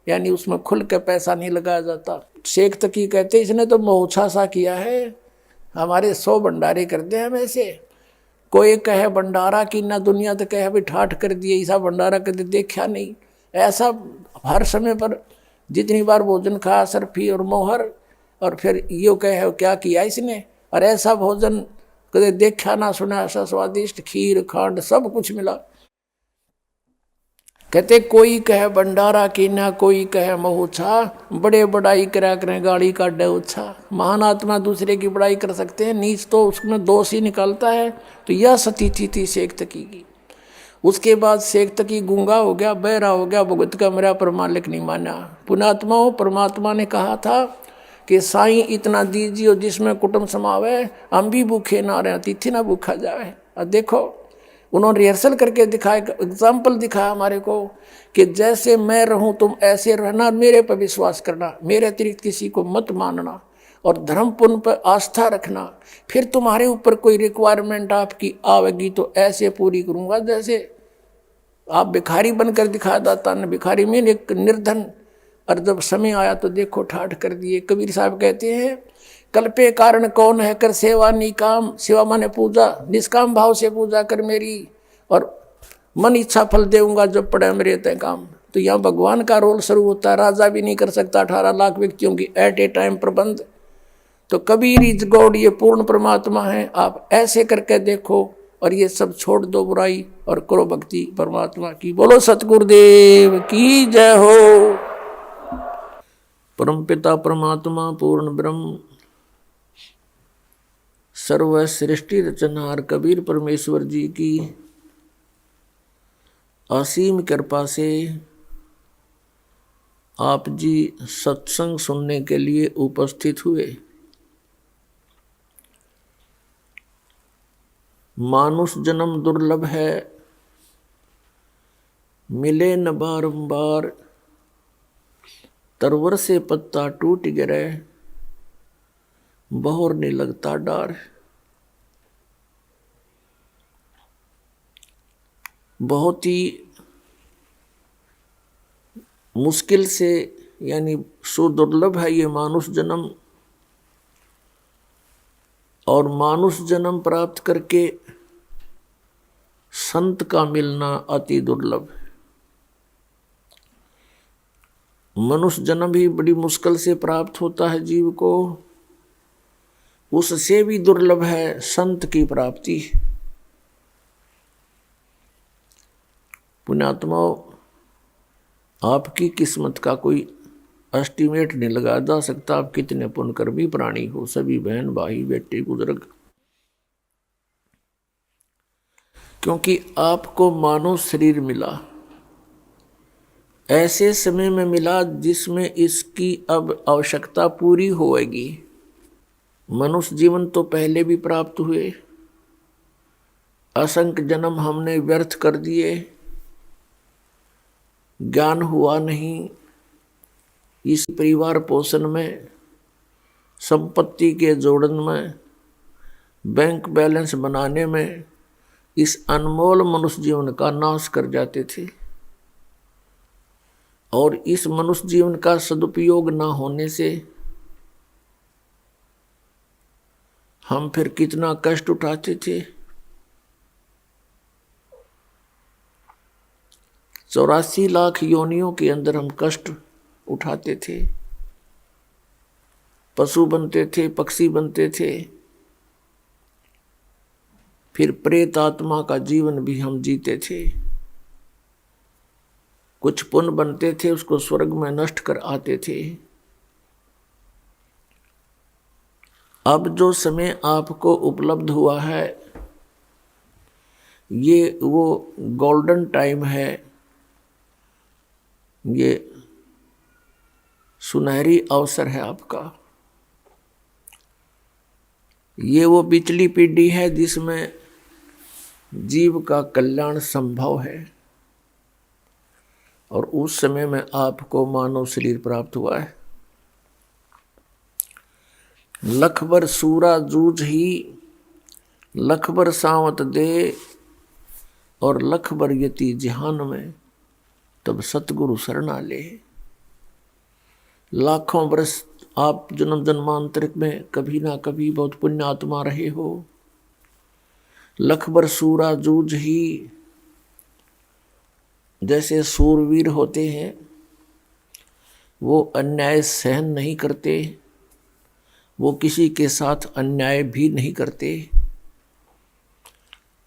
यानी उसमें खुल के पैसा नहीं लगाया जाता। शेख तकी कहते हैं इसने तो महोत्सव सा किया है, हमारे 100 भंडारे कर दे हम ऐसे। कोई कहे भंडारा की ना, दुनिया तो कहे भी ठाठ कर दिए, ऐसा भंडारा कदे देखा नहीं। ऐसा हर समय पर जितनी बार भोजन खाया सरफी और मोहर, और फिर यो कहे क्या किया इसने, और ऐसा भोजन कदे देखा ना सुना, ऐसा स्वादिष्ट खीर खांड सब कुछ मिला। कहते कोई कहे भंडारा की ना, कोई कहे महोत्सव, बड़े बड़ाई करा करें गाड़ी का डे उत्साह। महान आत्मा दूसरे की बड़ाई कर सकते हैं, नीच तो उसमें दोष ही निकालता है। तो यह स्थिति थी शेख तकी की। उसके बाद शेख तकी गूंगा हो गया, बहरा हो गया, भुगत का मेरा पर मालिक नहीं माना। पुण्यात्माओं, परमात्मा ने कहा था कि साईं इतना दीजिए जिसमें कुटुंब समावे, हम भी भूखे ना रहे, अतिथि ना भूखा जाए। अब देखो उन्होंने रिहर्सल करके दिखाया, एग्जाम्पल दिखाया हमारे को कि जैसे मैं रहूं तुम ऐसे रहना, मेरे पर विश्वास करना, मेरे अतिरिक्त किसी को मत मानना, और धर्म पुण्य पर आस्था रखना। फिर तुम्हारे ऊपर कोई रिक्वायरमेंट आपकी आवेगी तो ऐसे पूरी करूंगा जैसे आप भिखारी बनकर दिखा दाता न भिखारी में एक निर्धन। और जब समय आया तो देखो ठाठ कर दिए। कबीर साहब कहते हैं कल्पे कारण कौन है कर सेवा निकाम, सेवा माने पूजा, निष्काम भाव से पूजा कर मेरी, और मन इच्छा फल देऊंगा जब पड़े मेरे तय काम। तो यहाँ भगवान का रोल शुरू होता है। राजा भी नहीं कर सकता 18 लाख व्यक्तियों की एट ए टाइम प्रबंध। तो कबीर इज गॉड, ये पूर्ण परमात्मा है। आप ऐसे करके देखो और ये सब छोड़ दो बुराई और करो भक्ति परमात्मा की। बोलो सतगुरुदेव की जय हो। परम पिता परमात्मा पूर्ण ब्रह्म सर्व सृष्टि रचनहार कबीर परमेश्वर जी की असीम कृपा से आप जी सत्संग सुनने के लिए उपस्थित हुए। मानुष जन्म दुर्लभ है, मिले न बारंबार, तरवर से पत्ता टूट गिरे, बहोर नहीं लगता डार। बहुत ही मुश्किल से यानी सुदुर्लभ है ये मानुष जन्म, और मानुष जन्म प्राप्त करके संत का मिलना अति दुर्लभ है। मनुष्य जन्म भी बड़ी मुश्किल से प्राप्त होता है जीव को, उससे भी दुर्लभ है संत की प्राप्ति। पुण्यात्माओं, आपकी किस्मत का कोई एस्टीमेट नहीं लगाया जा सकता। आप कितने पुण्यकर्मी प्राणी हो, सभी बहन भाई बेटे बुजुर्ग, क्योंकि आपको मानव शरीर मिला, ऐसे समय में मिला जिसमें इसकी अब आवश्यकता पूरी होएगी। मनुष्य जीवन तो पहले भी प्राप्त हुए, असंख्य जन्म हमने व्यर्थ कर दिए, ज्ञान हुआ नहीं। इस परिवार पोषण में, संपत्ति के जोड़न में, बैंक बैलेंस बनाने में इस अनमोल मनुष्य जीवन का नाश कर जाते थे। और इस मनुष्य जीवन का सदुपयोग न होने से हम फिर कितना कष्ट उठाते थे। 84 लाख योनियों के अंदर हम कष्ट उठाते थे, पशु बनते थे, पक्षी बनते थे, फिर प्रेत आत्मा का जीवन भी हम जीते थे। कुछ पुण्य बनते थे, उसको स्वर्ग में नष्ट कर आते थे। अब जो समय आपको उपलब्ध हुआ है, ये वो गोल्डन टाइम है, ये सुनहरी अवसर है आपका। ये वो पिछली पीढ़ी है जिसमें जीव का कल्याण संभव है, और उस समय में आपको मानव शरीर प्राप्त हुआ है। लखबर सूरा जूझ ही, लखबर सावत दे, और लखबर यति जहान में, तब सतगुरु शरणा ले। लाखों वर्ष आप जन्म जन्मांतर में कभी ना कभी बहुत पुण्य आत्मा रहे हो। लखबर सूरा जूझ ही, जैसे सूरवीर होते हैं, वो अन्याय सहन नहीं करते, वो किसी के साथ अन्याय भी नहीं करते,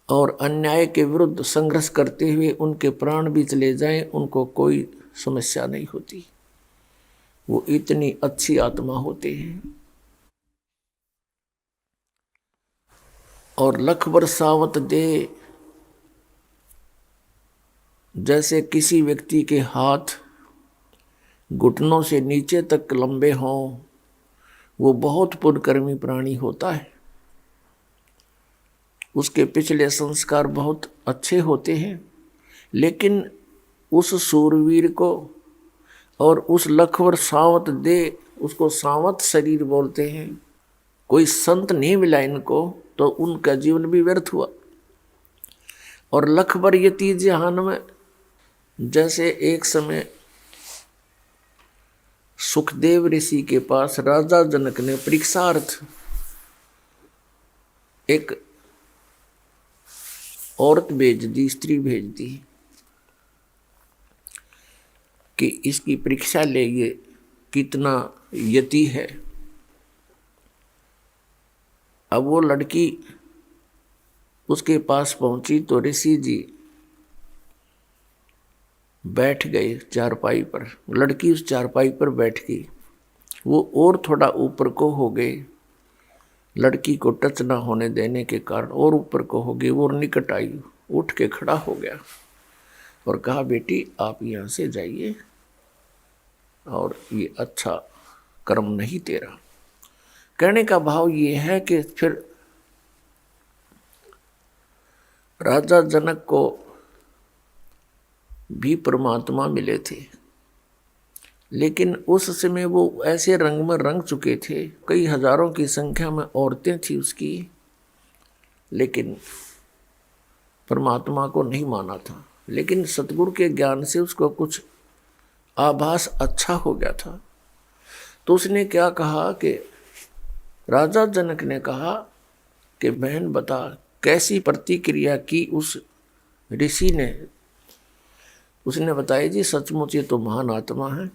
और अन्याय के विरुद्ध संघर्ष करते हुए उनके प्राण भी चले जाएं, उनको कोई समस्या नहीं होती। वो इतनी अच्छी आत्मा होते हैं। और लख बरसावत दे, जैसे किसी व्यक्ति के हाथ घुटनों से नीचे तक लंबे हों, वो बहुत पुण्यकर्मी प्राणी होता है। उसके पिछले संस्कार बहुत अच्छे होते हैं, लेकिन उस सूरवीर को और उस लखवर सावत दे, उसको सावत शरीर बोलते हैं। कोई संत नहीं मिला इनको, तो उनका जीवन भी व्यर्थ हुआ। और लखबर यति जहान में, जैसे एक समय सुखदेव ऋषि के पास राजा जनक ने परीक्षार्थ एक औरत भेज दी, स्त्री भेज दी कि इसकी परीक्षा ले, ये कितना यति है। अब वो लड़की उसके पास पहुंची तो ऋषि जी बैठ गए चारपाई पर। लड़की उस चारपाई पर बैठ गई, वो और थोड़ा ऊपर को हो गए, लड़की को टच ना होने देने के कारण और ऊपर को हो गई। वो निकट आई, उठ के खड़ा हो गया और कहा, बेटी आप यहाँ से जाइए, और ये अच्छा कर्म नहीं तेरा। कहने का भाव ये है कि फिर राजा जनक को भी परमात्मा मिले थे, लेकिन उस समय वो ऐसे रंग में रंग चुके थे, कई हजारों की संख्या में औरतें थी उसकी, लेकिन परमात्मा को नहीं माना था। लेकिन सतगुरु के ज्ञान से उसको कुछ आभास अच्छा हो गया था। तो उसने क्या कहा कि राजा जनक ने कहा कि बहन बता कैसी प्रतिक्रिया की उस ऋषि ने। उसने बताया जी सचमुच ये तो महान आत्मा है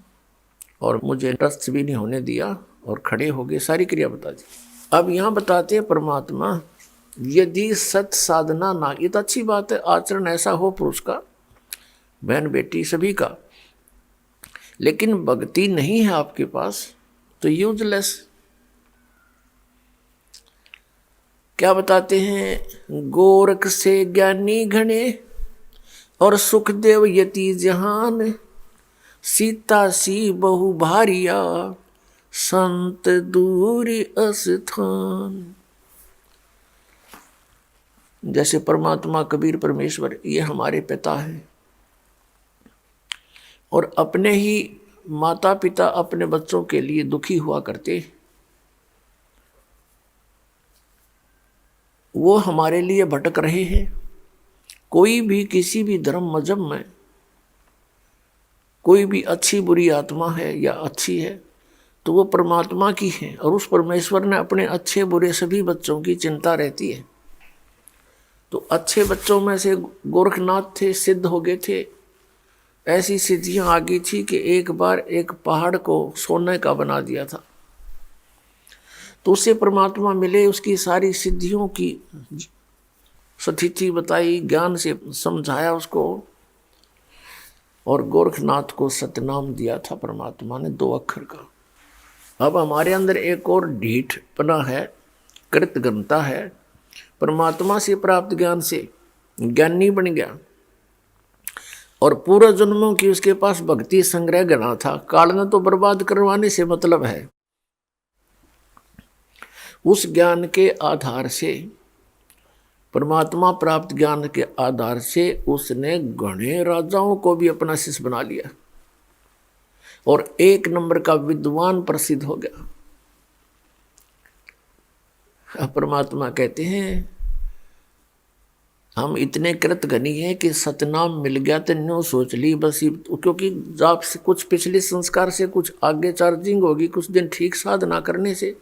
और मुझे रस्त भी नहीं होने दिया और खड़े हो गए, सारी क्रिया बता दी। अब यहाँ बताते हैं परमात्मा यदि सत साधना ना, ये तो अच्छी बात है, आचरण ऐसा हो पुरुष का, बहन बेटी सभी का, लेकिन भक्ति नहीं है आपके पास तो यूजलेस। क्या बताते हैं, गोरख से ज्ञानी घने और सुखदेव यति जहान, सीता सी बहु भारिया संत दूरी अस्थान। जैसे परमात्मा कबीर परमेश्वर ये हमारे पिता हैं और अपने ही माता पिता अपने बच्चों के लिए दुखी हुआ करते, वो हमारे लिए भटक रहे हैं। कोई भी किसी भी धर्म मजहब में कोई भी अच्छी बुरी आत्मा है या अच्छी है तो वो परमात्मा की है और उस परमेश्वर ने अपने अच्छे बुरे सभी बच्चों की चिंता रहती है। तो अच्छे बच्चों में से गोरखनाथ थे, सिद्ध हो गए थे, ऐसी सिद्धियां आ गई थी कि एक बार एक पहाड़ को सोने का बना दिया था। तो उससे परमात्मा मिले, उसकी सारी सिद्धियों की स्थिति बताई, ज्ञान से समझाया उसको और गोरखनाथ को सतनाम दिया था परमात्मा ने 2 अक्षर का। अब हमारे अंदर एक और ढीठपना है, कृतघ्नता है, परमात्मा से प्राप्त ज्ञान से ज्ञानी बन गया और पूर्व जन्मों की उसके पास भक्ति संग्रह गणा था। काल ने तो बर्बाद करवाने से मतलब है। उस ज्ञान के आधार से, परमात्मा प्राप्त ज्ञान के आधार से उसने घने राजाओं को भी अपना शिष्य बना लिया और 1 नंबर का विद्वान प्रसिद्ध हो गया। परमात्मा कहते हैं हम इतने कृतघ्नी हैं कि सतनाम मिल गया तो न्यों सोच ली बस, क्योंकि आप से कुछ पिछले संस्कार से कुछ आगे चार्जिंग होगी, कुछ दिन ठीक साधना करने से,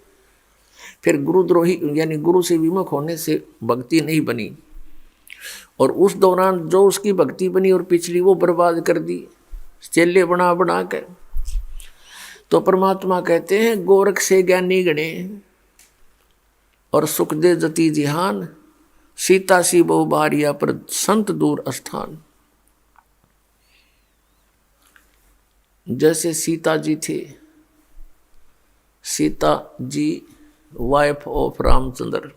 फिर गुरुद्रोही यानी गुरु से विमुख होने से भक्ति नहीं बनी और उस दौरान जो उसकी भक्ति बनी और पिछली वो बर्बाद कर दी चेले बना बना कर। तो परमात्मा कहते हैं गोरख से ज्ञानी गणे और सुखदेव जति जिहान, सीता सी बहु भारिया पर संत दूर स्थान। जैसे सीता जी थे, सीता जी वाइफ ऑफ रामचंद्र,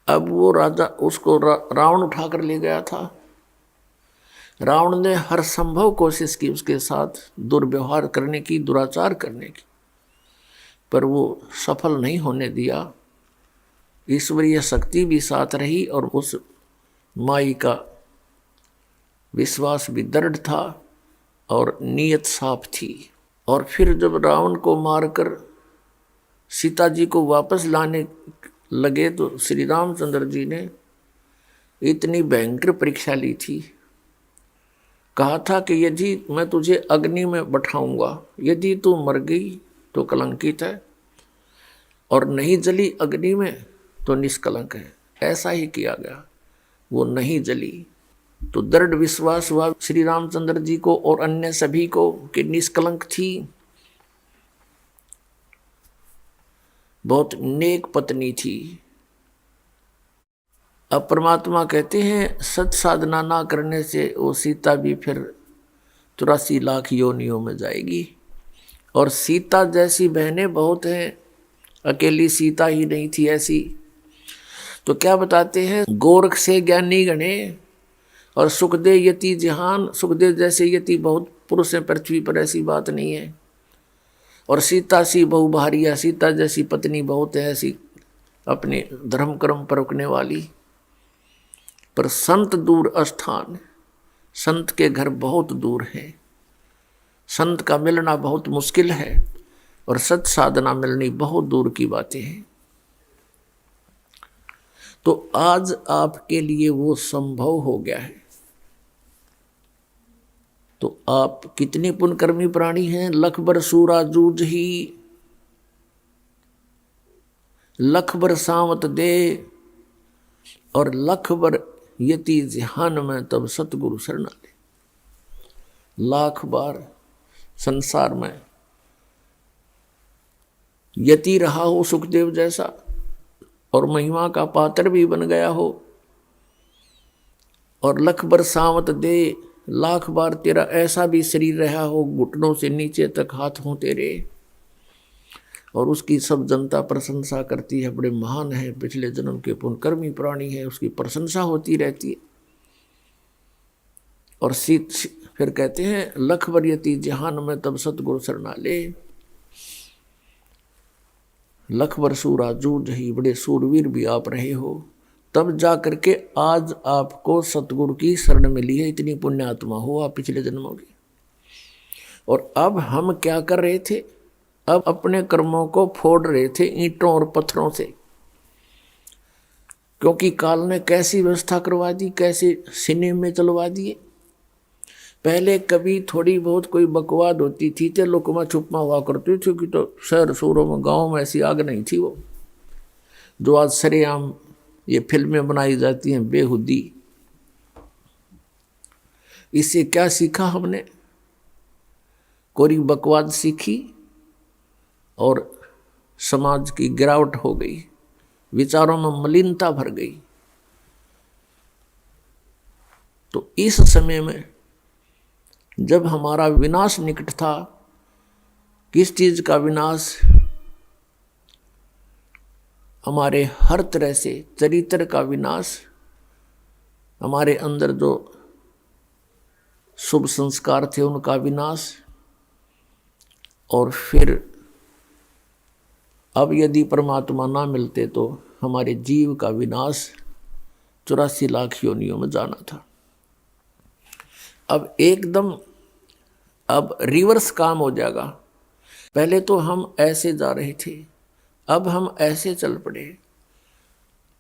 अब वो राजा उसको रावण उठाकर ले गया था। रावण ने हर संभव कोशिश की उसके साथ दुर्व्यवहार करने की, दुराचार करने की, पर वो सफल नहीं होने दिया। ईश्वरीय शक्ति भी साथ रही और उस माई का विश्वास भी दृढ़ था और नीयत साफ थी। और फिर जब रावण को मारकर सीता जी को वापस लाने लगे तो श्री रामचंद्र जी ने इतनी भयंकर परीक्षा ली थी। कहा था कि यदि मैं तुझे अग्नि में बैठाऊंगा, यदि तू मर गई तो कलंकित है और नहीं जली अग्नि में तो निष्कलंक है। ऐसा ही किया गया, वो नहीं जली तो दृढ़ विश्वास हुआ श्री रामचंद्र जी को और अन्य सभी को कि निष्कलंक थी। बहुत नेक पत्नी थी। अब परमात्मा कहते हैं सत साधना ना करने से वो सीता भी फिर 84 लाख योनियों में जाएगी। और सीता जैसी बहनें बहुत हैं, अकेली सीता ही नहीं थी ऐसी। तो क्या बताते हैं, गोरख से ज्ञानी गणे और सुखदेव यति जहान। सुखदेव जैसे यति बहुत पुरुष हैं पृथ्वी पर, ऐसी बात नहीं है। और सीता सी बहु भारिया, सीता जैसी पत्नी बहुत है ऐसी, अपने धर्म कर्म पर रुकने वाली। पर संत दूर स्थान, संत के घर बहुत दूर है। संत का मिलना बहुत मुश्किल है और सत साधना मिलनी बहुत दूर की बातें हैं। तो आज आपके लिए वो संभव हो गया है। तो आप कितने पुण्यकर्मी प्राणी हैं। लख बर सूरा जूझ ही, लख बर सावत दे, और लख बर यति जिहान में तब सतगुरु शरणा ले। लाख बार संसार में यति रहा हो सुखदेव जैसा, और महिमा का पात्र भी बन गया हो, और लख बर सावत दे, लाख बार तेरा ऐसा भी शरीर रहा हो घुटनों से नीचे तक हाथ हों तेरे, और उसकी सब जनता प्रशंसा करती है, बड़े महान है, पिछले जन्म के पुण्यकर्मी प्राणी है, उसकी प्रशंसा होती रहती है। और फिर कहते हैं लख बर यति जहान में तब सतगुरु शरणा ले। लख बर सूरा जूझ ही, बड़े सूरवीर भी आप रहे हो, तब जा करके आज आपको सतगुरु की शरण मिली है। इतनी पुण्यात्मा हो आप पिछले जन्मों की। और अब हम क्या कर रहे थे, अब अपने कर्मों को फोड़ रहे थे ईंटों और पत्थरों से, क्योंकि काल ने कैसी व्यवस्था करवा दी, कैसे सीने में चलवा दिए। पहले कभी थोड़ी बहुत कोई बकवाद होती थी तो लुकमा छुपमा हुआ करती थी, कि तो शहर शूरों में गाँव में ऐसी आग नहीं थी वो जो आज सरेआम ये फिल्में बनाई जाती हैं बेहुदी। इससे क्या सीखा हमने, कोरी बकवाद सीखी और समाज की गिरावट हो गई, विचारों में मलिनता भर गई। तो इस समय में जब हमारा विनाश निकट था, किस चीज का विनाश, हमारे हर तरह से चरित्र का विनाश, हमारे अंदर जो शुभ संस्कार थे उनका विनाश, और फिर अब यदि परमात्मा ना मिलते तो हमारे जीव का विनाश 84 लाख योनियों में जाना था। अब एकदम अब रिवर्स काम हो जाएगा। पहले तो हम ऐसे जा रहे थे, अब हम ऐसे चल पड़े,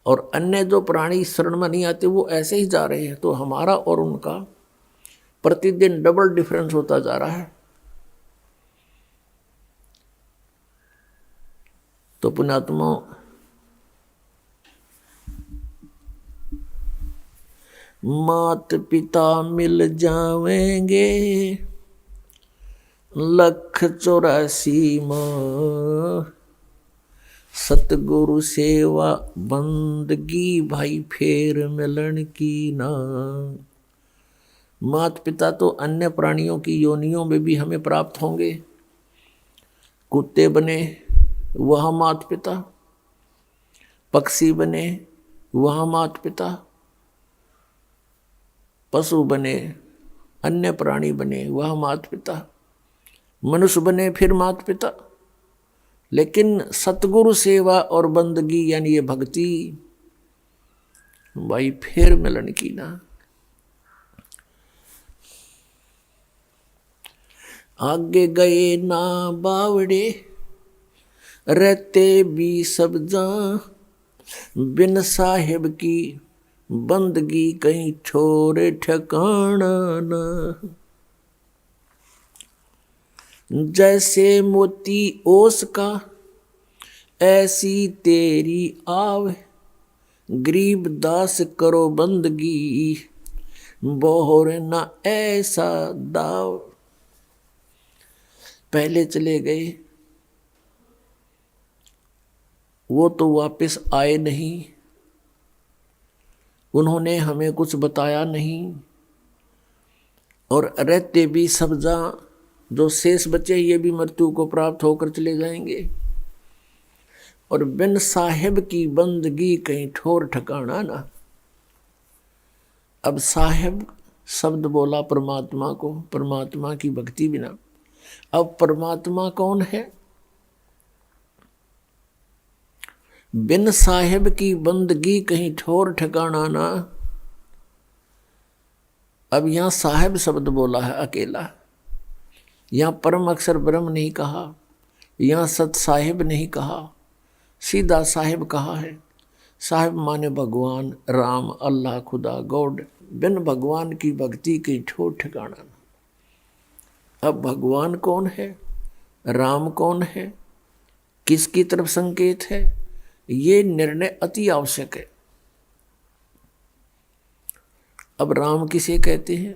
और अन्य जो प्राणी शरण में नहीं आते वो ऐसे ही जा रहे हैं। तो हमारा और उनका प्रतिदिन डबल डिफरेंस होता जा रहा है। तो पुण्यात्मा, मात पिता मिल जावेंगे 184 माँ, सतगुरु सेवा बंदगी भाई फेर मिलन की ना। मात पिता तो अन्य प्राणियों की योनियों में भी हमें प्राप्त होंगे। कुत्ते बने वह मात पिता, पक्षी बने वह मात पिता, पशु बने, अन्य प्राणी बने वह मात पिता, मनुष्य बने फिर मात पिता। लेकिन सतगुरु सेवा और बंदगी यानी ये भक्ति भाई फिर मिलन की ना। आगे गए ना बावड़े रहते भी सब जा, बिन साहिब की बंदगी कहीं छोरे ठिकाना ना। जैसे मोती ओस का ऐसी तेरी आव, गरीब दास करो बंदगी बोहर ना ऐसा दाव। पहले चले गए वो तो वापस आए नहीं, उन्होंने हमें कुछ बताया नहीं, और रहते भी सब जा, जो शेष बचे ये भी मृत्यु को प्राप्त होकर चले जाएंगे। और बिन साहिब की बंदगी कहीं ठोर ठिकाना ना। अब साहिब शब्द बोला परमात्मा को, परमात्मा की भक्ति बिना। अब परमात्मा कौन है? बिन साहिब की बंदगी कहीं ठोर ठिकाना ना। अब यहां साहिब शब्द बोला है अकेला, यहाँ परम अक्षर ब्रह्म नहीं कहा, यहाँ सत साहिब नहीं कहा, सीधा साहिब कहा है। साहिब माने भगवान, राम, अल्लाह, खुदा, गॉड। बिन भगवान की भक्ति की ठोर ठिकाना ना। अब भगवान कौन है, राम कौन है, किसकी तरफ संकेत है, ये निर्णय अति आवश्यक है। अब राम किसे कहते हैं,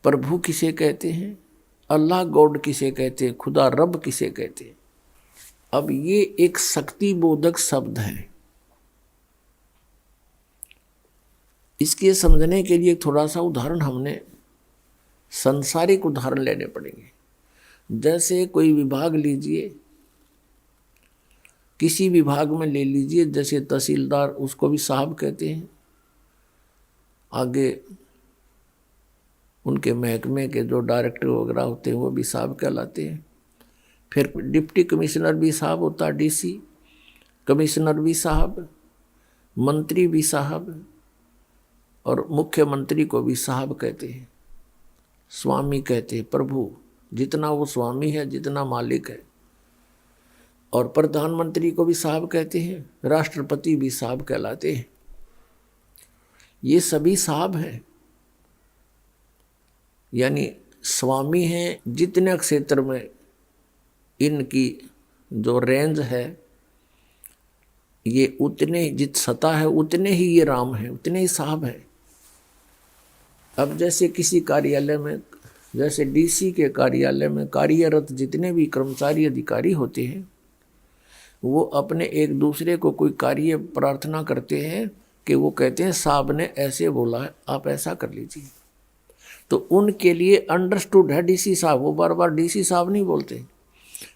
प्रभु किसे कहते हैं, अल्लाह गॉड किसे कहते हैं, खुदा रब किसे कहते हैं। अब ये एक शक्ति बोधक शब्द है। इसके समझने के लिए थोड़ा सा उदाहरण हमने सांसारिक उदाहरण लेने पड़ेंगे। जैसे कोई विभाग लीजिए, किसी विभाग में ले लीजिए, जैसे तहसीलदार, उसको भी साहब कहते हैं। आगे उनके महकमे के जो डायरेक्टर वगैरह होते हैं वो भी साहब कहलाते हैं। फिर डिप्टी कमिश्नर भी साहब होता है, डीसी, कमिश्नर भी साहब, मंत्री भी साहब, और मुख्यमंत्री को भी साहब कहते हैं, स्वामी कहते हैं। प्रभु जितना वो स्वामी है, जितना मालिक है। और प्रधानमंत्री को भी साहब कहते हैं, राष्ट्रपति भी साहब कहलाते हैं। ये सभी साहब हैं, यानी स्वामी हैं। जितने क्षेत्र में इनकी जो रेंज है, ये उतने, जित सत्ता है उतने ही ये राम है, उतने ही साहब है। अब जैसे किसी कार्यालय में, जैसे डीसी के कार्यालय में कार्यरत जितने भी कर्मचारी अधिकारी होते हैं, वो अपने एक दूसरे को कोई कार्य प्रार्थना करते हैं कि वो कहते हैं साहब ने ऐसे बोला है, आप ऐसा कर लीजिए। तो उनके लिए अंडरस्टूड है डीसी साहब। वो बार बार डीसी साहब नहीं बोलते,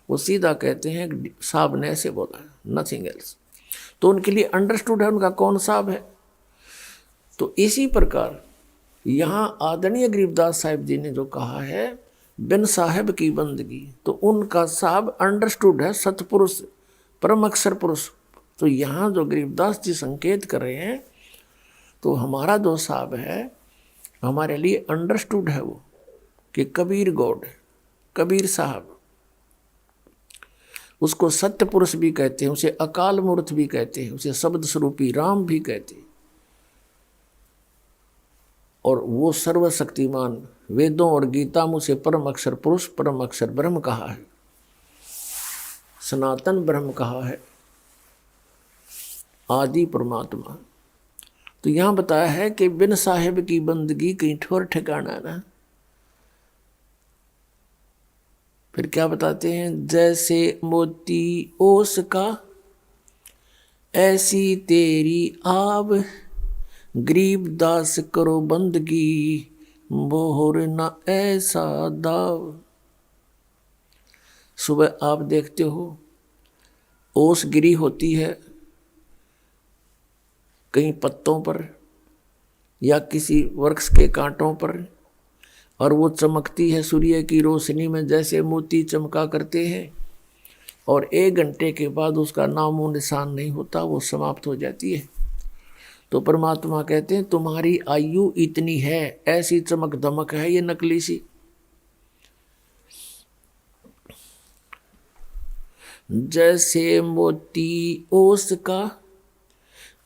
वो सीधा कहते हैं साहब ने ऐसे बोला है, नथिंग एल्स। तो उनके लिए अंडरस्टूड है उनका कौन साहब है। तो इसी प्रकार यहाँ आदरणीय गरीबदास साहिब जी ने जो कहा है बिन साहिब की बंदगी, तो उनका साहब अंडरस्टूड है सतपुरुष, परम अक्षर पुरुष। तो यहाँ जो गरीबदास जी संकेत कर रहे हैं, तो हमारा जो साहब है हमारे लिए अंडरस्टूड है वो, कि कबीर गॉड, कबीर साहब। उसको सत्य पुरुष भी कहते हैं, उसे अकाल मूर्त भी कहते हैं, उसे शब्द स्वरूपी राम भी कहते हैं। और वो सर्वशक्तिमान, वेदों और गीता में उसे परम अक्षर पुरुष, परम अक्षर ब्रह्म कहा है, सनातन ब्रह्म कहा है, आदि परमात्मा। तो यहाँ बताया है कि बिन साहिब की बंदगी कहीं ठोर ठिकाना ना। फिर क्या बताते हैं, जैसे मोती ओस का ऐसी तेरी आब, गरीब दास करो बंदगी बोहर ना ऐसा दाव। सुबह आप देखते हो ओस गिरी होती है कहीं पत्तों पर या किसी वृक्ष के कांटों पर, और वो चमकती है सूर्य की रोशनी में जैसे मोती चमका करते हैं, और 1 घंटे के बाद उसका नामो निशान नहीं होता, वो समाप्त हो जाती है। तो परमात्मा कहते हैं तुम्हारी आयु इतनी है, ऐसी चमक दमक है ये नकली सी। जैसे मोती ओस का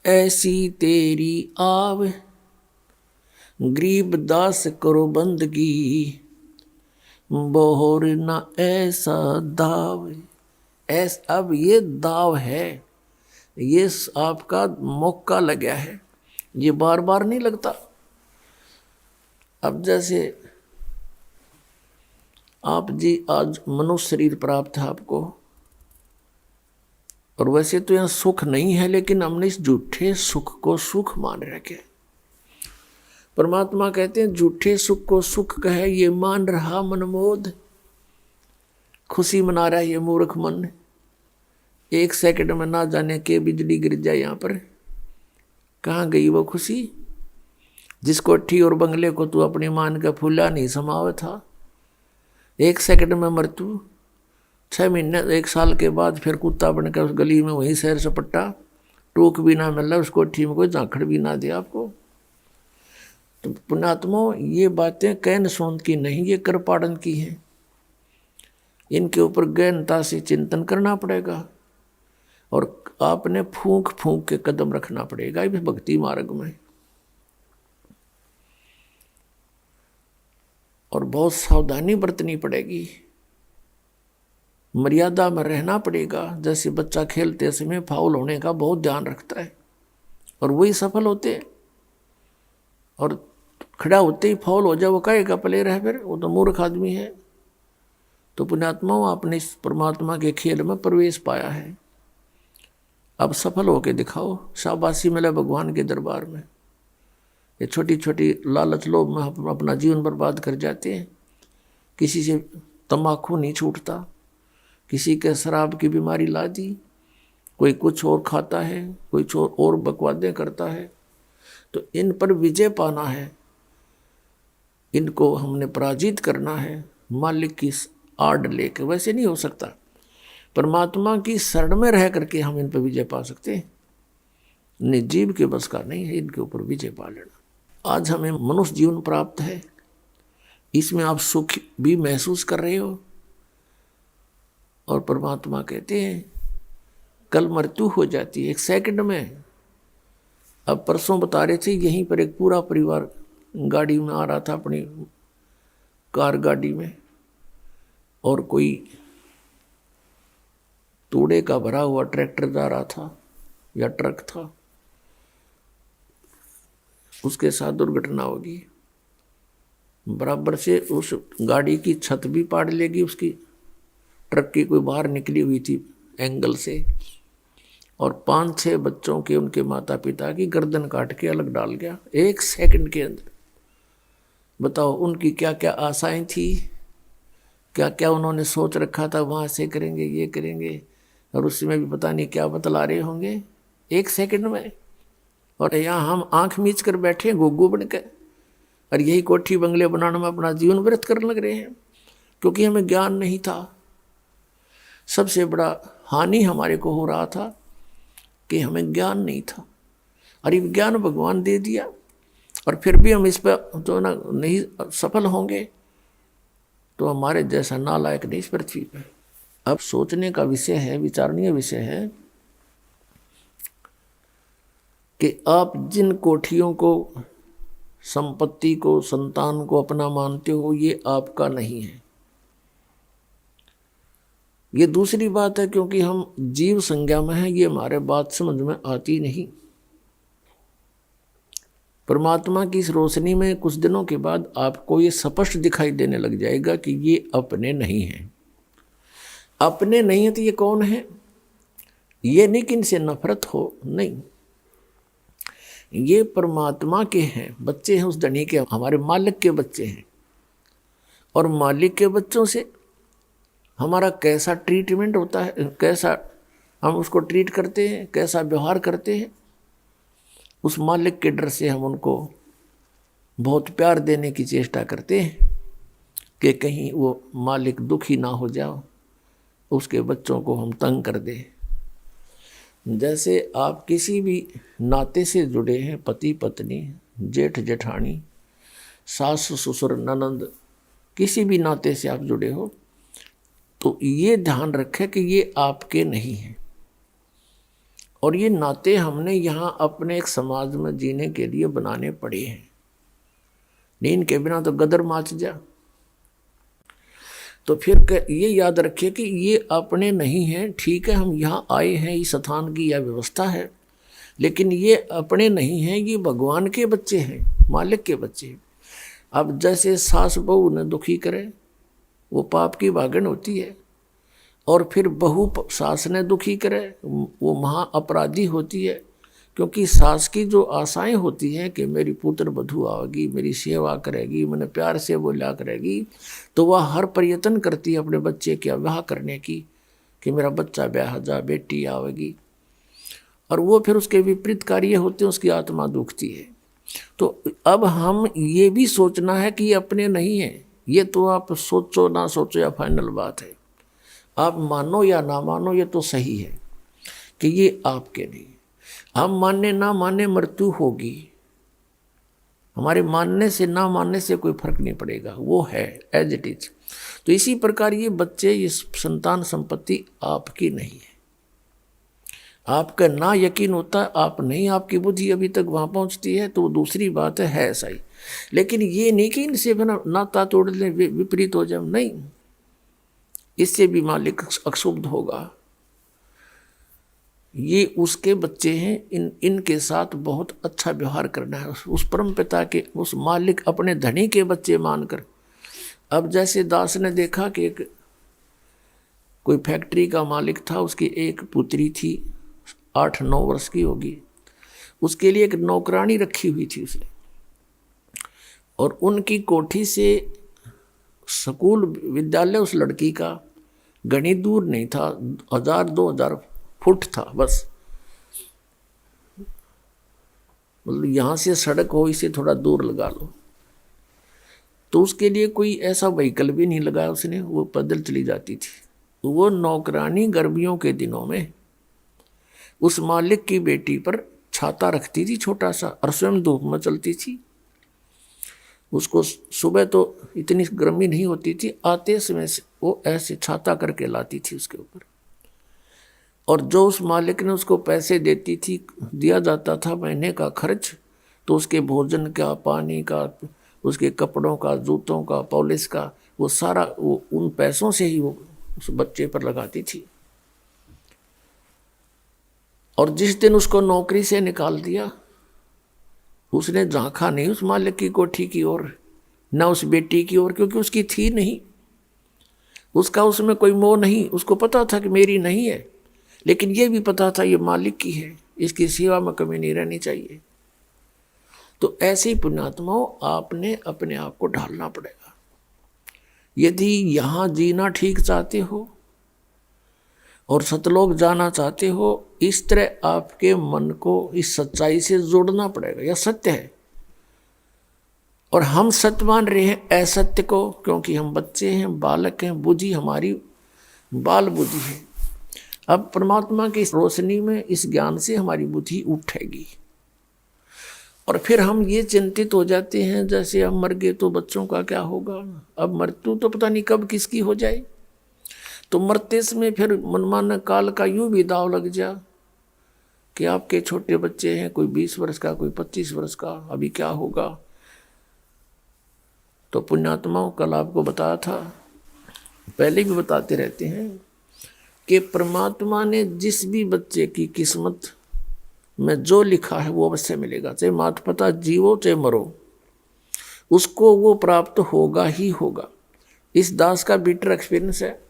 ऐसी तेरी आव, गरीब दास करो बंदगी बोहर ना ऐसा दाव। अब ये दाव है, ये आपका मौका लग गया है, ये बार बार नहीं लगता। अब जैसे आप जी आज मनुष्य शरीर प्राप्त है आपको, और वैसे तो यहाँ सुख नहीं है, लेकिन हमने इस झूठे सुख को सुख मान रखे। परमात्मा कहते हैं झूठे सुख को सुख कहे ये मान रहा मनमोद, खुशी मना रहा है ये मूर्ख मन। 1 सेकंड में ना जाने के बिजली गिर जाए यहाँ पर, कहाँ गई वो खुशी जिस कोठी और बंगले को तू अपनी मान का फूला नहीं समावे था। 1 सेकंड में मृत्यु, 6 महीने 1 साल के बाद फिर कुत्ता बनकर उस गली में वहीं सैर सपट्टा, टोक भी ना मिल रहा, उस कोठी में कोई झांखड़ भी ना दे आपको। तो पुण्यात्मा ये बातें कैन सोंद की नहीं, ये कृपाड़न की हैं। इनके ऊपर गहनता से चिंतन करना पड़ेगा और आपने फूंक फूंक के कदम रखना पड़ेगा इस भक्ति मार्ग में। और बहुत सावधानी बरतनी पड़ेगी, मर्यादा में रहना पड़ेगा। जैसे बच्चा खेलते समय फाउल होने का बहुत ध्यान रखता है और वही सफल होते हैं, और खड़ा होते ही फाउल हो जाए वो कहेगा प्लेयर है, फिर वो तो मूर्ख आदमी है। तो पुण्यात्माओं, आपने इस परमात्मा के खेल में प्रवेश पाया है, अब सफल होके दिखाओ, शाबाशी मिले भगवान के दरबार में। ये छोटी छोटी लालच लोभ में हम अपना जीवन बर्बाद कर जाते हैं। किसी से तम्बाकू नहीं छूटता, किसी के शराब की बीमारी ला दी, कोई कुछ और खाता है, कोई और बकवादें करता है। तो इन पर विजय पाना है, इनको हमने पराजित करना है मालिक की आड़ लेके। वैसे नहीं हो सकता, परमात्मा की शरण में रह करके हम इन पर विजय पा सकते हैं। निर्जीव के बस का नहीं है इनके ऊपर विजय पा लेना। आज हमें मनुष्य जीवन प्राप्त है, इसमें आप सुख भी महसूस कर रहे हो, और परमात्मा कहते हैं कल मृत्यु हो जाती है 1 सेकंड में। अब परसों बता रहे थे, यहीं पर एक पूरा परिवार गाड़ी में आ रहा था, अपनी कार गाड़ी में, और कोई तूड़े का भरा हुआ ट्रैक्टर जा रहा था या ट्रक था, उसके साथ दुर्घटना होगी। बराबर से उस गाड़ी की छत भी पाड़ लेगी, उसकी ट्रक की कोई बाहर निकली हुई थी एंगल से, और 5-6 बच्चों के उनके माता पिता की गर्दन काट के अलग डाल गया 1 सेकंड के अंदर। बताओ उनकी क्या क्या आशाएं थी, क्या क्या उन्होंने सोच रखा था, वहाँ से करेंगे ये करेंगे, और उसमें भी पता नहीं क्या बतला रहे होंगे 1 सेकंड में। और यहाँ हम आंख मीच कर बैठे गुग्गू बन के, और यही कोठी बंगले बनाने में अपना जीवन व्यर्थ करने लग रहे हैं, क्योंकि हमें ज्ञान नहीं था। सबसे बड़ा हानि हमारे को हो रहा था कि हमें ज्ञान नहीं था, और ये ज्ञान भगवान दे दिया, और फिर भी हम इस पर तो ना नहीं सफल होंगे, तो हमारे जैसा नालायक नहीं इस पृथ्वी पे। अब सोचने का विषय है, विचारणीय विषय है कि आप जिन कोठियों को, संपत्ति को, संतान को अपना मानते हो, ये आपका नहीं है। ये दूसरी बात है, क्योंकि हम जीव संज्ञा में हैं, ये हमारे बात समझ में आती नहीं। परमात्मा की इस रोशनी में कुछ दिनों के बाद आपको ये स्पष्ट दिखाई देने लग जाएगा कि ये अपने नहीं हैं। अपने नहीं है तो ये कौन है? ये नहीं कि इनसे नफरत हो, नहीं, ये परमात्मा के हैं, बच्चे हैं उस धनी के, हमारे मालिक के बच्चे हैं। और मालिक के बच्चों से हमारा कैसा ट्रीटमेंट होता है, कैसा हम उसको ट्रीट करते हैं, कैसा व्यवहार करते हैं, उस मालिक के डर से हम उनको बहुत प्यार देने की चेष्टा करते हैं कि कहीं वो मालिक दुखी ना हो जाओ, उसके बच्चों को हम तंग कर दें। जैसे आप किसी भी नाते से जुड़े हैं, पति पत्नी, जेठ जेठानी, सास ससुर, ननंद, किसी भी नाते से आप जुड़े हो, तो ये ध्यान रखें कि ये आपके नहीं हैं। और ये नाते हमने यहाँ अपने एक समाज में जीने के लिए बनाने पड़े हैं, नहीं इनके बिना तो गदर माच जा। तो फिर ये याद रखिए कि ये अपने नहीं हैं। ठीक है, हम यहाँ आए हैं, इस स्थान की यह व्यवस्था है, लेकिन ये अपने नहीं हैं, ये भगवान के बच्चे हैं, मालिक के बच्चे हैं। अब जैसे सास बहू ने दुखी करे, वो पाप की भागन होती है, और फिर बहू सास ने दुखी करे, वो महा अपराधी होती है। क्योंकि सास की जो आशाएं होती हैं कि मेरी पुत्र वधू आएगी, मेरी सेवा करेगी, मैंने प्यार से बोला करेगी, तो वह हर प्रयत्न करती है अपने बच्चे के विवाह करने की, कि मेरा बच्चा ब्याह जा, बेटी आवेगी, और वो फिर उसके विपरीत कार्य होते हैं, उसकी आत्मा दुखती है। तो अब हम ये भी सोचना है कि ये अपने नहीं है। ये तो आप सोचो ना सोचो या फाइनल बात है, आप मानो या ना मानो, ये तो सही है कि ये आपके नहीं। हम माने ना माने, मृत्यु होगी, हमारे मानने से ना मानने से कोई फर्क नहीं पड़ेगा, वो है एज इट इज। तो इसी प्रकार ये बच्चे, ये संतान संपत्ति आपकी नहीं है। आपका ना यकीन होता है, आप नहीं, आपकी बुद्धि अभी तक वहाँ पहुँचती है तो वो दूसरी बात है ऐसा ही। लेकिन ये नहीं कि इनसे नाता तोड़ लें, विपरीत हो जाए, नहीं, इससे भी मालिक अक्षुब्ध होगा। ये उसके बच्चे हैं, इनके साथ बहुत अच्छा व्यवहार करना है, उस परम पिता के, उस मालिक अपने धनी के बच्चे मानकर। अब जैसे दास ने देखा कि एक कोई फैक्ट्री का मालिक था, उसकी एक पुत्री थी 8-9 वर्ष की होगी, उसके लिए एक नौकरानी रखी हुई थी उसने, और उनकी कोठी से स्कूल विद्यालय उस लड़की का घनी दूर नहीं था, 1000-2000 फुट था बस। मतलब यहाँ से सड़क हो, इसे थोड़ा दूर लगा लो। तो उसके लिए कोई ऐसा व्हीकल भी नहीं लगाया उसने, वो पैदल चली जाती थी। तो वो नौकरानी गर्मियों के दिनों में उस मालिक की बेटी पर छाता रखती थी छोटा सा, और स्वयं धूप में चलती थी। उसको सुबह तो इतनी गर्मी नहीं होती थी, आते समय से वो ऐसे छाता करके लाती थी उसके ऊपर। और जो उस मालिक ने उसको पैसे देती थी, दिया जाता था महीने का खर्च, तो उसके भोजन का, पानी का, उसके कपड़ों का, जूतों का, पॉलिश का, वो सारा वो उन पैसों से ही वो उस बच्चे पर लगाती थी। और जिस दिन उसको नौकरी से निकाल दिया, उसने झांका नहीं उस मालिक की कोठी की ओर, न उस बेटी की ओर, क्योंकि उसकी थी नहीं, उसका उसमें कोई मोह नहीं। उसको पता था कि मेरी नहीं है, लेकिन ये भी पता था ये मालिक की है, इसकी सेवा में कमी नहीं रहनी चाहिए। तो ऐसे ही पुण्यात्माओं, आपने अपने आप को ढालना पड़ेगा। यदि यहाँ जीना ठीक चाहते हो और सतलोक जाना चाहते हो, इस तरह आपके मन को इस सच्चाई से जोड़ना पड़ेगा। यह सत्य है, और हम सत्य मान रहे हैं असत्य को, क्योंकि हम बच्चे हैं, बालक हैं, बुद्धि हमारी बाल बुद्धि है। अब परमात्मा की रोशनी में, इस ज्ञान से हमारी बुद्धि उठेगी, और फिर हम ये चिंतित हो जाते हैं जैसे हम मर गए तो बच्चों का क्या होगा, अब मृत्यु तो पता नहीं कब किसकी हो जाए। तो मरते समय फिर मनमाना काल का यूं भी दाव लग जा कि आपके छोटे बच्चे हैं, कोई 20 वर्ष का, कोई 25 वर्ष का, अभी क्या होगा। तो पुण्यात्माओं, कल आपको बताया था, पहले भी बताते रहते हैं कि परमात्मा ने जिस भी बच्चे की किस्मत में जो लिखा है वो अवश्य मिलेगा, चाहे माता पिता जीवो चाहे मरो, उसको वो प्राप्त होगा ही होगा। इस दास का बिटर एक्सपीरियंस है।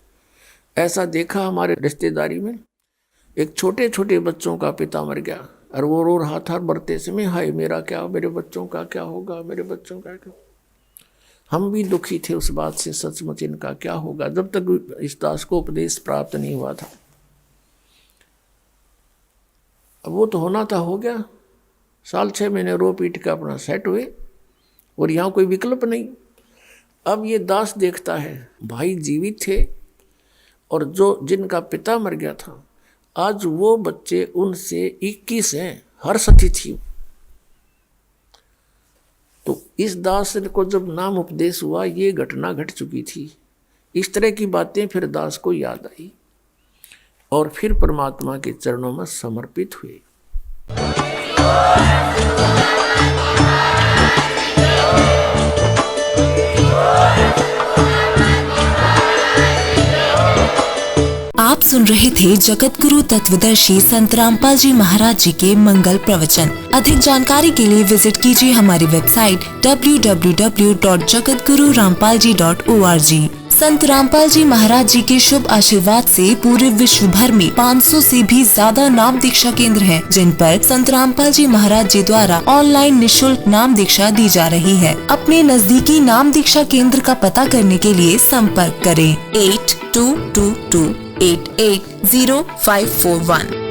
ऐसा देखा हमारे रिश्तेदारी में, एक छोटे छोटे बच्चों का पिता मर गया, और वो रो रहा था मरते समय, हाय मेरा क्या, मेरे बच्चों का क्या होगा, मेरे बच्चों का क्या। हम भी दुखी थे उस बात से, सचमुच इनका क्या होगा, जब तक इस दास को उपदेश प्राप्त नहीं हुआ था। अब वो तो होना था, हो गया, 6 महीने रो पीट के अपना सेट हुए, और यहाँ कोई विकल्प नहीं। अब ये दास देखता है भाई जीवित थे, और जो जिनका पिता मर गया था, आज वो बच्चे उनसे 21 हैं, हर्ष अतिथि। तो इस दास को जब नाम उपदेश हुआ, ये घटना घट चुकी थी। इस तरह की बातें फिर दास को याद आई, और फिर परमात्मा के चरणों में समर्पित हुए। आप सुन रहे थे जगत गुरु तत्वदर्शी संत रामपाल जी महाराज जी के मंगल प्रवचन। अधिक जानकारी के लिए विजिट कीजिए हमारी वेबसाइट www.jagatgururampalji.org। संत रामपाल जी महाराज जी के शुभ आशीर्वाद से पूरे विश्व भर में 500 से भी ज्यादा नाम दीक्षा केंद्र हैं, जिन पर संत रामपाल जी महाराज जी द्वारा ऑनलाइन निःशुल्क नाम दीक्षा दी जा रही है। अपने नजदीकी नाम दीक्षा केंद्र का पता करने के लिए संपर्क करें 8222880541।